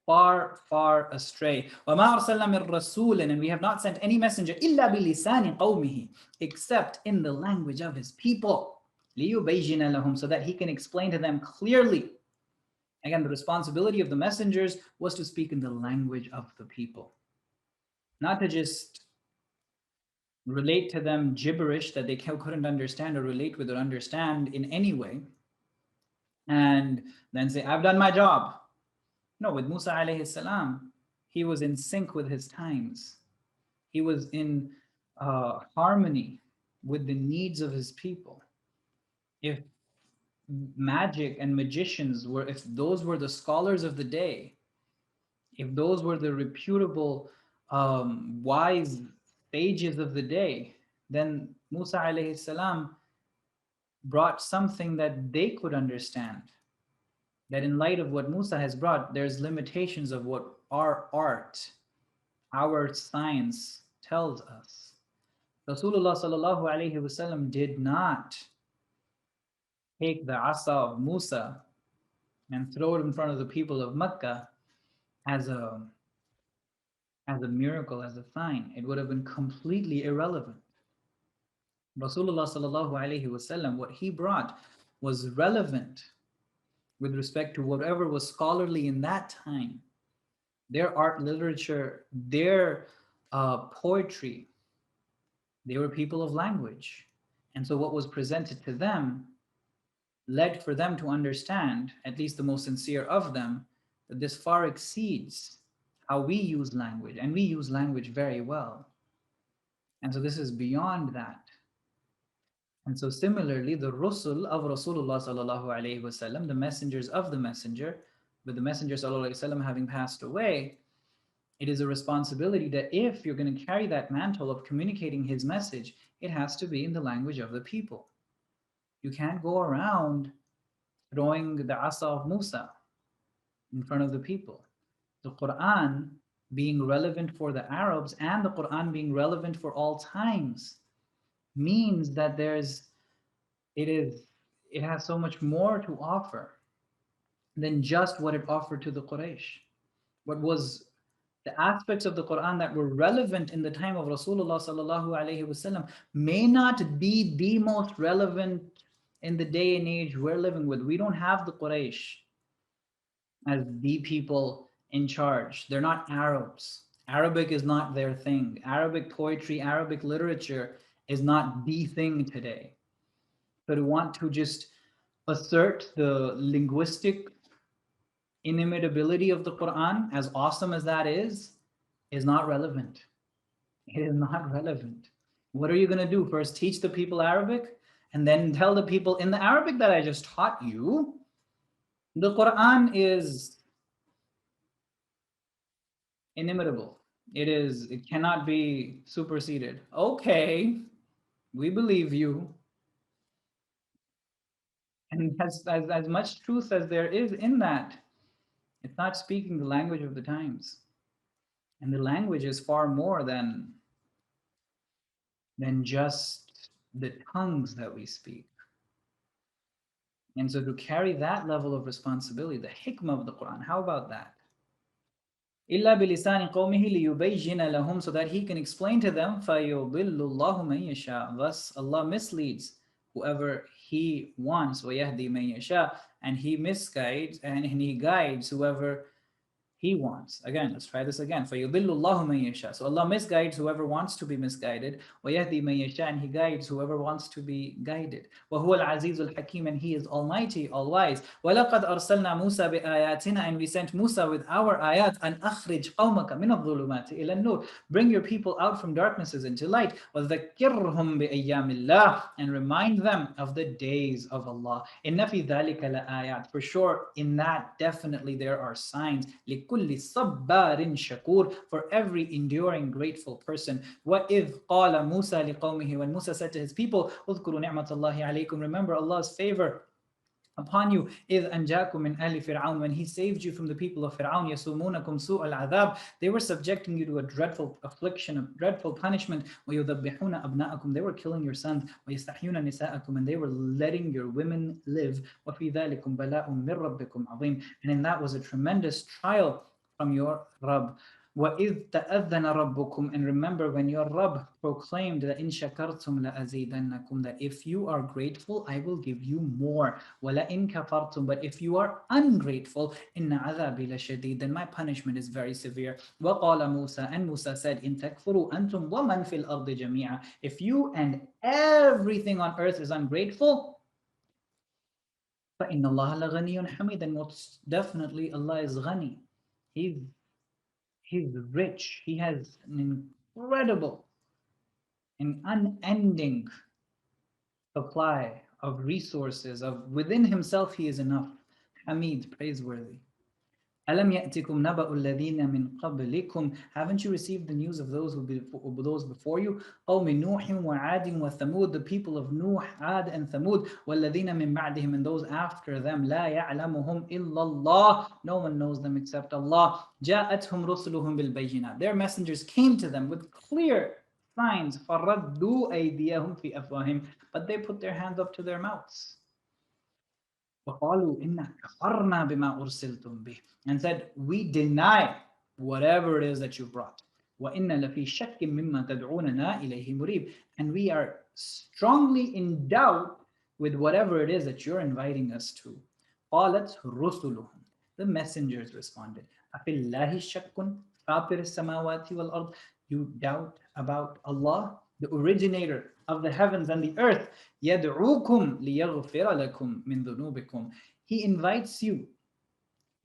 far, far astray. And we have not sent any messenger except in the language of his people, so that he can explain to them clearly. Again, the responsibility of the messengers was to speak in the language of the people, not to just relate to them gibberish that they couldn't understand or relate with or understand in any way, and then say, I've done my job. No, with Musa alayhi salam, he was in sync with his times. He was in harmony with the needs of his people. If magic and magicians were, if those were the scholars of the day, if those were the reputable, wise sages of the day, then Musa alayhi salam brought something that they could understand. That in light of what Musa has brought, there's limitations of what our art, our science tells us. Rasulullah sallallahu alayhi wasallam did not take the asa of Musa and throw it in front of the people of Mecca as a miracle, as a sign. It would have been completely irrelevant. Rasulullah sallallahu alayhi wasallam, what he brought was relevant with respect to whatever was scholarly in that time. Their art, literature, their poetry, they were people of language. And so what was presented to them led for them to understand, at least the most sincere of them, that this far exceeds how we use language, and we use language very well. And so this is beyond that. And so similarly, the Rusul of Rasulullah sallallahu alayhi wasallam, the messengers of the messenger, with the messenger sallallahu alayhi wasallam having passed away, it is a responsibility that if you're going to carry that mantle of communicating his message, it has to be in the language of the people. You can't go around throwing the asa of Musa in front of the people. The Quran being relevant for the Arabs and the Quran being relevant for all times means that it has so much more to offer than just what it offered to the Quraysh. What was the aspects of the Quran that were relevant in the time of Rasulullah sallallahu alaihi wasallam may not be the most relevant in the day and age we're living with. We don't have the Quraysh as the people in charge. They're not Arabs. Arabic is not their thing. Arabic poetry, Arabic literature is not the thing today. So to want to just assert the linguistic inimitability of the Quran, as awesome as that is not relevant. It is not relevant. What are you going to do? First, teach the people Arabic, and then tell the people in the Arabic that I just taught you, the Quran is inimitable. It cannot be superseded. Okay, we believe you. And as much truth as there is in that, it's not speaking the language of the times. And the language is far more than just the tongues that we speak. And so to carry that level of responsibility, the hikmah of the Quran, how about that? إِلَّا بِلِسَانِ قَوْمِهِ لِيُبَيِّنَ لَهُمْ, so that he can explain to them, فَيُضِلُّ اللَّهُ مَن يَشَاءُ, thus Allah misleads whoever he wants, وَيَهْدِي مَن يَشَاءُ, and he misguides and he guides whoever he wants. Again, let's try this again. فَيُضِلُّ اللَّهُ مَن يَشَاءُ. So Allah misguides whoever wants to be misguided. وَيَهْدِي مَن يَشَاءُ, and He guides whoever wants to be guided. وَهُوَ الْعَزِيزُ الْحَكِيمُ, and He is Almighty, All-Wise. وَلَقَدْ أَرْسَلْنَا مُوسَى بِآيَاتِنَا, and we sent Musa with our ayat, أَنْ أَخْرِجْ قَوْمَكَ مِنَ الظُّلُمَاتِ إِلَى النُّورِ, bring your people out from darknesses into light. وَذَكِّرْهُمْ بِأَيَّامِ اللَّهِ, and remind them of the days of Allah. إِنَّ فِي ذَلِكَ لَآيَاتٍ, for sure in that definitely there are signs. لِكُلِّ صَبَّارٍ شَكُورٍ, for every enduring grateful person. وَإِذْ قَالَ مُوسَى لِقَوْمِهِ, when Musa said to his people, اذْكُرُوا نِعْمَةَ اللَّهِ عَلَيْكُمْ, remember Allah's favor upon you. إِذْ أَنْجَاكُمْ مِنْ أَهْلِ فِرْعَوْنَ, when He saved you from the people of Fir'aun. يَسُومُونَكُمْ سُوءَ الْعَذَابِ, they were subjecting you to a dreadful affliction, a dreadful punishment. وَيُذَبِّحُونَ أَبْنَاءَكُمْ, they were killing your sons. وَيَسْتَحْيُونَ نِسَاءَكُمْ, and they were letting your women live. وَفِي ذَلِكُمْ بَلَاءٌ مِّن رَبِّكُمْ عَظِيمٌ, and in that was a tremendous trial from your Rabb. وَإِذْ تَأَذَّنَ رَبُّكُمْ, and remember when your Rabb proclaimed that إِن شَكَرْتُمْ لَأَزِيدَنَّكُمْ, that if you are grateful, I will give you more. وَلَئِن كَفَرْتُمْ, but if you are ungrateful, إِنَّ عَذَابِي لَشَدِيدٌ, then my punishment is very severe. وَقَالَ مُوسَى, and Musa said, إِن تَكْفُرُوا أَنْتُمْ وَمَنْ فِي الْأَرْضِ جَمِيعًا, if you and everything on earth is ungrateful, فَإِنَّ اللَّهَ لَغَنِيٌّ حَمِيدٌ, and most definitely Allah is ghani. He's He's rich. He has an incredible and unending supply of resources. Of within himself, he is enough. Hamid, praiseworthy. أَلَمْ يَأْتِكُمْ نَبَأُ الَّذِينَ مِنْ قَبْلِكُمْ, haven't you received the news of those those before you? قَوْمِ نُوحٍ وَعَادٍ وَثَمُودَ, the people of Nuh, Ad, and Thamud. وَالَّذِينَ مِنْ بَعْدِهِمْ, and those after them. لَا يَعْلَمُهُمْ إِلَّا اللَّهُ, no one knows them except Allah. جَاءَتْهُمْ رُسُلُهُمْ بِالْبَيِّنَاتِ, their messengers came to them with clear signs. فَرَدُّوا أَيْدِيَهُمْ فِي أَفْوَاهِهِمْ, but they put their hands up to their mouths. وَقَالُوا إِنَّا كَفَرْنَا بِمَا أُرْسِلْتُمْ بِهِ, and said, we deny whatever it is that you brought. وَإِنَّا لَفِي شَكٍّ مِّمَّا تَدْعُونَنَا إِلَيْهِ مُرِيبٍ, and we are strongly in doubt with whatever it is that you're inviting us to. قَالَتْ رُسُلُهُمْ, the messengers responded, أَفِي اللَّهِ شَكٌّ فَاطِرِ السَّمَاوَاتِ وَالْأَرْضِ, you doubt about Allah, the originator of the heavens and the earth. يَدْعُوكُمْ لِيَغْفِرَ لَكُمْ مِنْ ذُنُوبِكُمْ, he invites you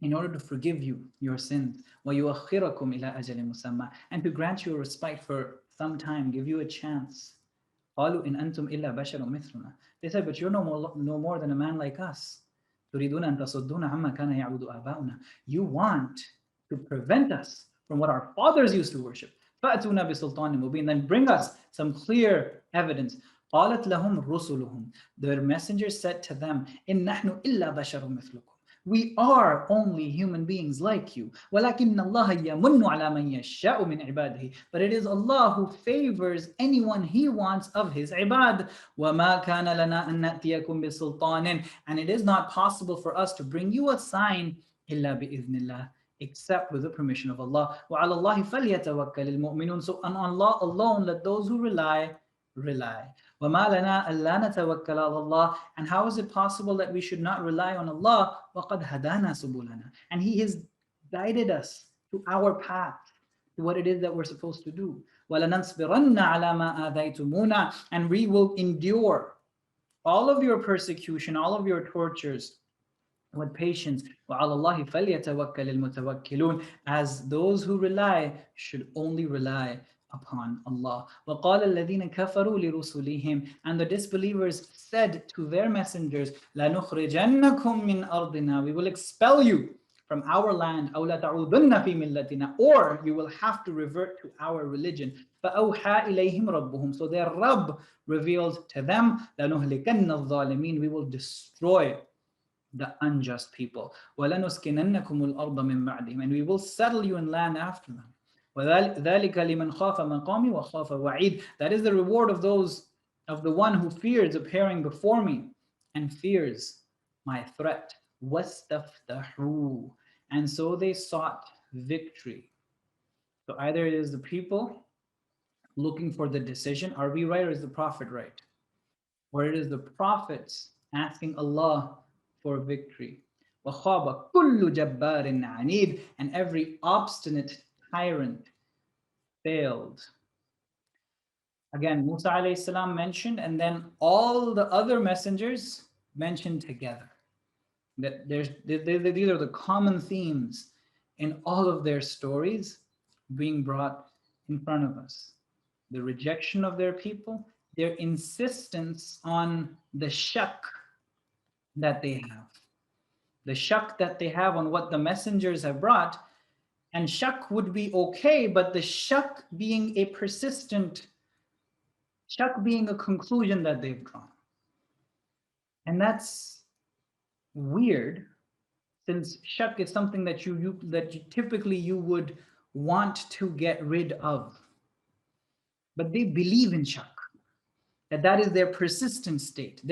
in order to forgive you your sins. وَيُؤَخِّرَكُمْ إِلَىٰ أَجَلٍ مُسَمًّى, and to grant you a respite for some time, give you a chance. قَالُوا إِنْ أَنْتُمْ إِلَّا بَشَرٌ مِثْلُنَا, they said, but you're no more than a man like us. تُرِيدُونَ أَن تَصُدُّونَ عَمَّا كَانَ يَعْبُدُ آبَاؤُنَا, you want to prevent us from what our fathers used to worship. فَأْتُونَا بِسُلْطَانٍ مُبِينٍ, then bring us some clear evidence. قَالَتْ لَهُمْ رُسُلُهُمْ, their messengers said to them, إِن نَحْنُ إِلَّا بَشَرٌ مِثْلُكُمْ, we are only human beings like you. وَلَكِنَّ اللَّهَ يَمُنُّ عَلَى مَنْ يَشَاءُ مِنْ عِبَادِهِ, but it is Allah who favors anyone He wants of His ibad. وَمَا كَانَ لَنَا أَن نَأْتِيَكُمْ بِسُلْطَانٍ, and it is not possible for us to bring you a sign إِلَّا بِإِذْنِ اللَّهِ, except with the permission of Allah. وَعَلَى اللَّهِ فَلْيَتَوَكَّلِ الْمُؤْمِنُونَ, so on Allah alone let those who rely. وَمَا لَنَا أَلَّا نَتَوَكَّلَ عَلَى اللَّهِ, and how is it possible that we should not rely on Allah? وَقَدْ هَدَانَا سُبُلَنَا, and He has guided us to our path, to what it is that we're supposed to do. وَلَنَنْصِبِرَنَّ عَلَى مَا آذَيْتُمُونَا, and we will endure all of your persecution, all of your tortures with patience. وَعَلَى اللَّهِ فَلْيَتَوَكَّلِ الْمُتَوَكِّلُونَ, as those who rely should only rely upon Allah. وَقَالَ الَّذِينَ كَفَرُوا لِرُسُلِهِمْ, and the disbelievers said to their messengers, لَنُخْرِجَنَّكُمْ مِنْ أَرْضِنَا, we will expel you from our land, أَوْ لَتَعُودُنَّ فِي مِلَّتِنَا, or you will have to revert to our religion. فَأَوْحَى إِلَيْهِمْ رَبُّهُمْ, so their Rabb revealed to them, لَنُهْلِكَنَّ الظَّالِمِينَ, we will destroy the unjust people. وَلَنُسْكِنَنَّكُمُ الْأَرْضَ مِنْ بَعْدِهِمْ, and we will settle you in land after them. وَذَلِكَ لِمَنْ خَافَ مَقَامِي وَخَافَ وَعِيدٍ, that is the reward of the one who fears appearing before me and fears my threat. وَاسْتَفْتَحُوا, and so they sought victory. So either it is the people looking for the decision, are we right or is the Prophet right? Or it is the prophets asking Allah for victory. وَخَابَ كُلُّ جَبَّارٍ عَنِيدٍ, and every obstinate tyrant failed. Again, Musa alayhi salam mentioned, and then all the other messengers mentioned together. That these are the common themes in all of their stories being brought in front of us. The rejection of their people, their insistence on the shak that they have. The shak that they have on what the messengers have brought. And shak would be okay, but the shak being a persistent, shak being a conclusion that they've drawn. And that's weird, since shak is something that you typically you would want to get rid of. But they believe in shak, that is their persistent state.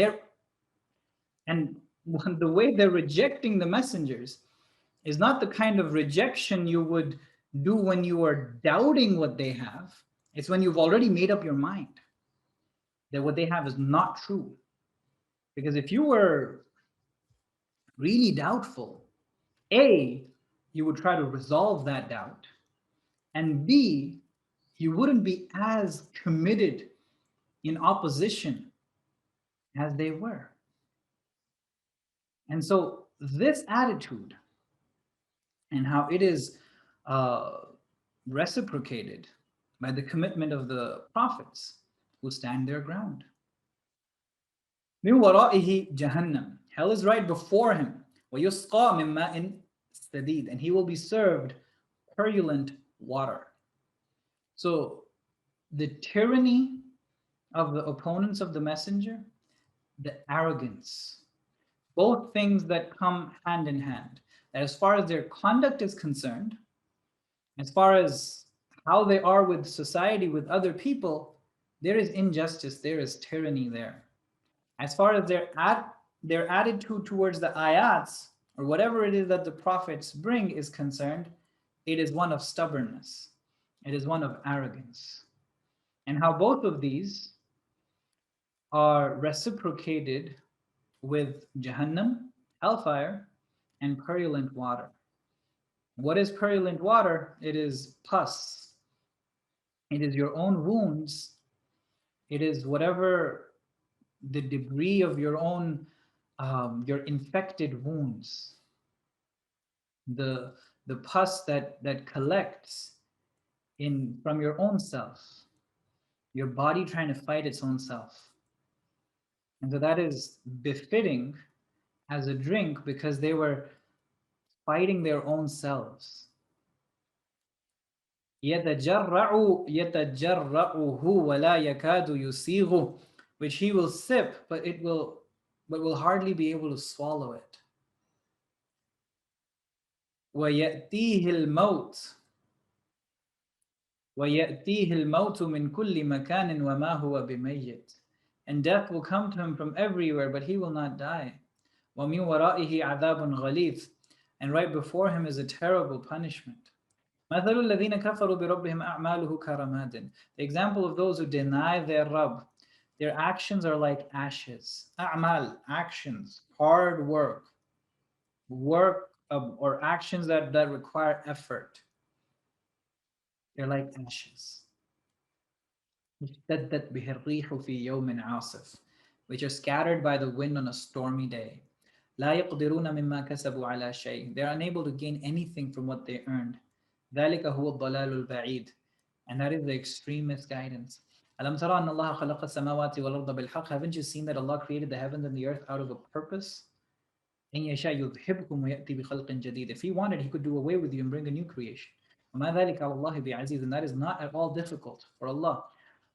And the way they're rejecting the messengers is not the kind of rejection you would do when you are doubting what they have. It's when you've already made up your mind that what they have is not true. Because if you were really doubtful, A, you would try to resolve that doubt. And B, you wouldn't be as committed in opposition as they were. And so, this attitude and how it is uh, reciprocated by the commitment of the prophets who stand their ground. من ورائه جهنم. Hell is right before him. ويسقى من ماء سديد. And he will be served purulent water. So the tyranny of the opponents of the messenger, the arrogance, both things that come hand in hand. That as far as their conduct is concerned, as far as how they are with society, with other people, there is injustice, there is tyranny there. As far as their attitude towards the ayats, or whatever it is that the prophets bring is concerned, it is one of stubbornness. It is one of arrogance. And how both of these are reciprocated with Jahannam, hellfire, and purulent water. What is purulent water? It is pus. It is your own wounds. It is whatever the debris of your own, your infected wounds. The the pus that collects in from your own self, your body trying to fight its own self. And so that is befitting as a drink because they were fighting their own selves. يتجرعه ولا يكاد يسيغه, which he will sip, but will hardly be able to swallow it. ويأتيه الموت ويأتيه الموت من كل مكان وما هو بميت. And death will come to him from everywhere, but he will not die. ومن ورائه عذاب غليظ. And right before him is a terrible punishment. مثل الذين كفروا بربهم أعماله كرماد. The example of those who deny their Rabb, their actions are like ashes. أعمال, actions, hard work, or actions that require effort. They're like ashes. اشتدت به الريح في يوم عاصف, which are scattered by the wind on a stormy day. لا يقدرون مما كسبوا على شيء. They're unable to gain anything from what they earned. ذلك هو الضلال البعيد. And that is the extremist guidance. ألم ترى أن الله خلق السماوات والأرض بالحق. Haven't you seen that Allah created the heavens and the earth out of a purpose? إن يشاء يذهبكم ويأتي بخلق جديد. If he wanted, he could do away with you and bring a new creation. وما ذلك على الله بعزيز. And that is not at all difficult for Allah.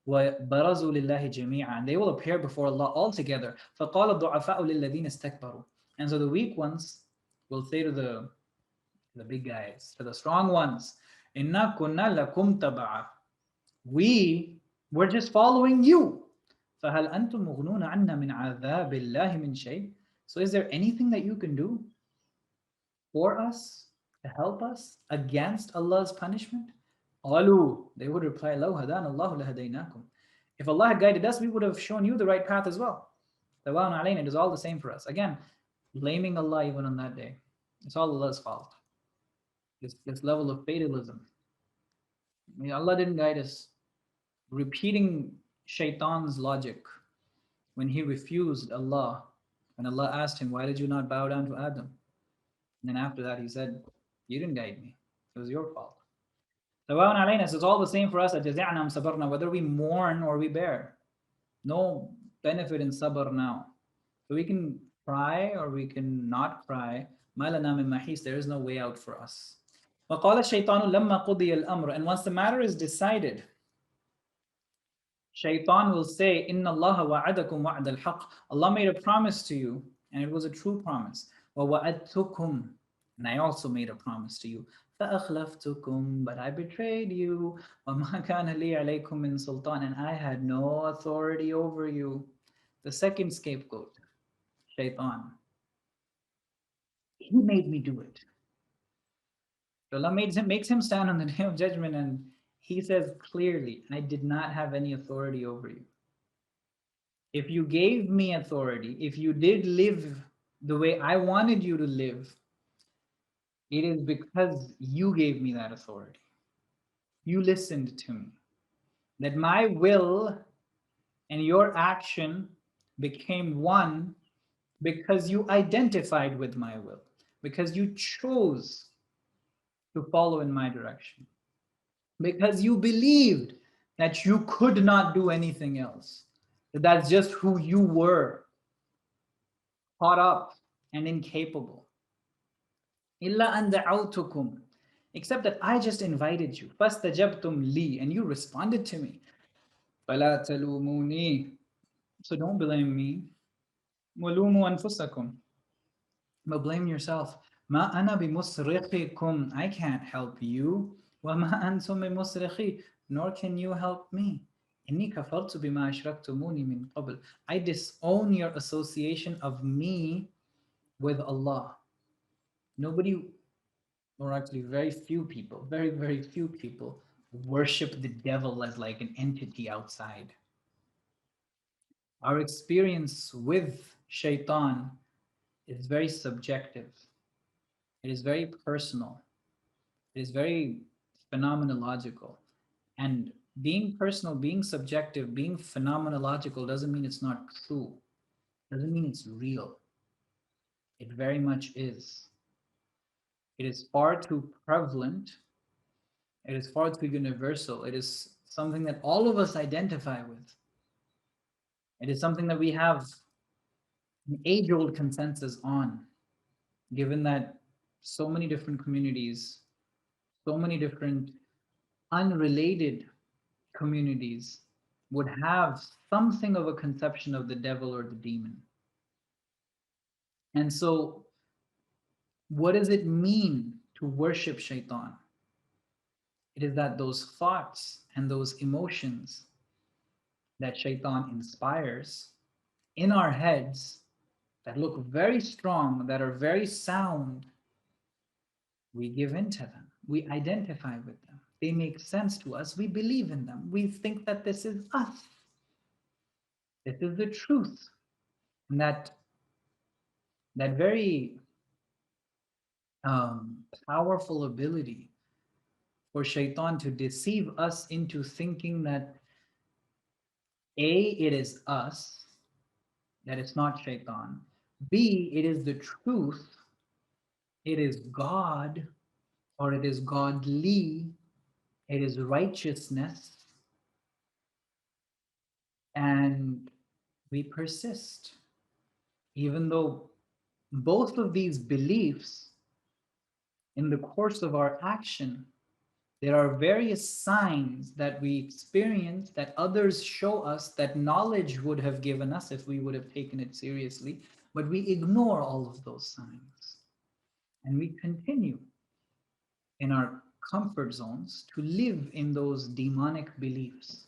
وبرزوا لله جميعا. They will appear before Allah all together. فقال الضعفاء للذين استكبروا. And so the weak ones will say to the big guys, to the strong ones, إِنَّا كُنَّا لَكُمْ تَبَعًا. We were just following you. فَهَلْ أَنْتُمْ مُغْنُونَ عَنَّا مِنْ عَذَابِ اللَّهِ مِنْ شَيْءٍ. So is there anything that you can do for us, to help us against Allah's punishment? قالوا, they would reply, لو هدانا الله لهديناكم. If Allah had guided us, we would have shown you the right path as well. سواء علينا, it is all the same for us. Again, blaming Allah even on that day. It's all Allah's fault. This level of fatalism. I mean, Allah didn't guide us. Repeating Shaitan's logic when he refused Allah, when Allah asked him, why did you not bow down to Adam? And then after that, he said, you didn't guide me. It was your fault. سواء علينا, so it's all the same for us. أجزعنا أم صبرنا, whether we mourn or we bear. No benefit in sabr now. So we can cry or we can not cry. ما لنا من محيص, there is no way out for us. وقال الشيطان لما قضي الأمر, and once the matter is decided, Shaitan will say, إِنَّ اللَّهَ وَعَدَكُمْ وَعْدَ الْحَقِّ. Allah made a promise to you, and it was a true promise. وَوَعَدْتُكُمْ, and I also made a promise to you. فَأَخْلَفْتُكُمْ, but I betrayed you. وَمَا كَانَ لِي عَلَيْكُمْ مِنْ سُلْطَانٍ, and I had no authority over you. The second scapegoat, Shaitan. He made me do it. So Allah makes him stand on the day of judgment, and he says clearly, I did not have any authority over you. If you gave me authority, if you did live the way I wanted you to live, it is because you gave me that authority. You listened to me. That my will and your action became one because you identified with my will, because you chose to follow in my direction, because you believed that you could not do anything else, that that's just who you were, caught up and incapable. Illa an da'awtukum, except that I just invited you. Fastajabtum li, and you responded to me. فلا تلوموني, so don't blame me. ولوموا أنفسكم, but blame yourself. ما أنا بمصرخكم, I can't help you. وما أنتم بمصرخي, nor can you help me. إني كفرت بما أشركتموني من قبل, I disown your association of me with Allah. Nobody, or actually very few people, very few people worship the devil as like an entity outside. Our experience with shaitan is very subjective. It is very personal. It is very phenomenological. And being personal, being subjective, being phenomenological doesn't mean it's not true. Doesn't mean it's real. It very much is. It is far too prevalent. It is far too universal. It is something that all of us identify with. It is something that we have an age-old consensus on, given that so many different communities, so many different unrelated communities would have something of a conception of the devil or the demon. And so, what does it mean to worship shaitan? It is that those thoughts and those emotions that shaitan inspires in our heads that look very strong, that are very sound, we give in to them. We identify with them. They make sense to us. We believe in them. We think that this is us. This is the truth. And that very powerful ability for shaitan to deceive us into thinking that A, it is us, that it's not shaitan. B, it is the truth, it is God, or it is godly, it is righteousness, and we persist. Even though both of these beliefs, in the course of our action, there are various signs that we experience that others show us that knowledge would have given us if we would have taken it seriously, but we ignore all of those signs. And we continue in our comfort zones to live in those demonic beliefs.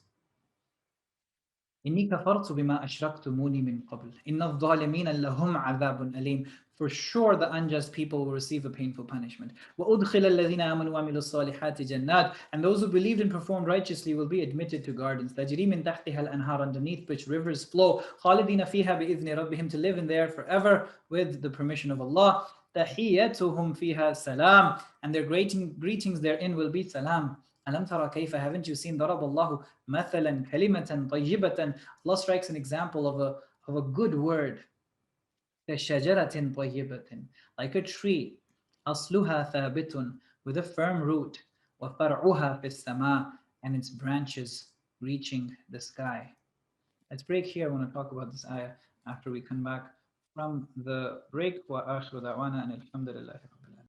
إني كفرت بما أشركتموني من قبل إن الظالمين لهم عذاب أليم. For sure the unjust people will receive a painful punishment. وأدخل الذين آمنوا وعملوا الصالحات جنات, and those who believed and performed righteously will be admitted to gardens تجري من تحتها الأنهار, underneath which rivers flow, خالدين فيها بإذن ربهم, to live in there forever with the permission of Allah. تحيتهم فيها سلام, and their greetings therein will be salam. ألم ترى كيف, haven't you seen, ضرب الله مثلا كلمة طيبة, Allah strikes an example of a good word, كشجرة طيبة, like a tree, أصلها ثابت, with a firm root, وفرعها في السماء, and its branches reaching the sky. Let's break here. I want to talk about this ayah after we come back from the break. وآخر دعوانا أن الحمد لله.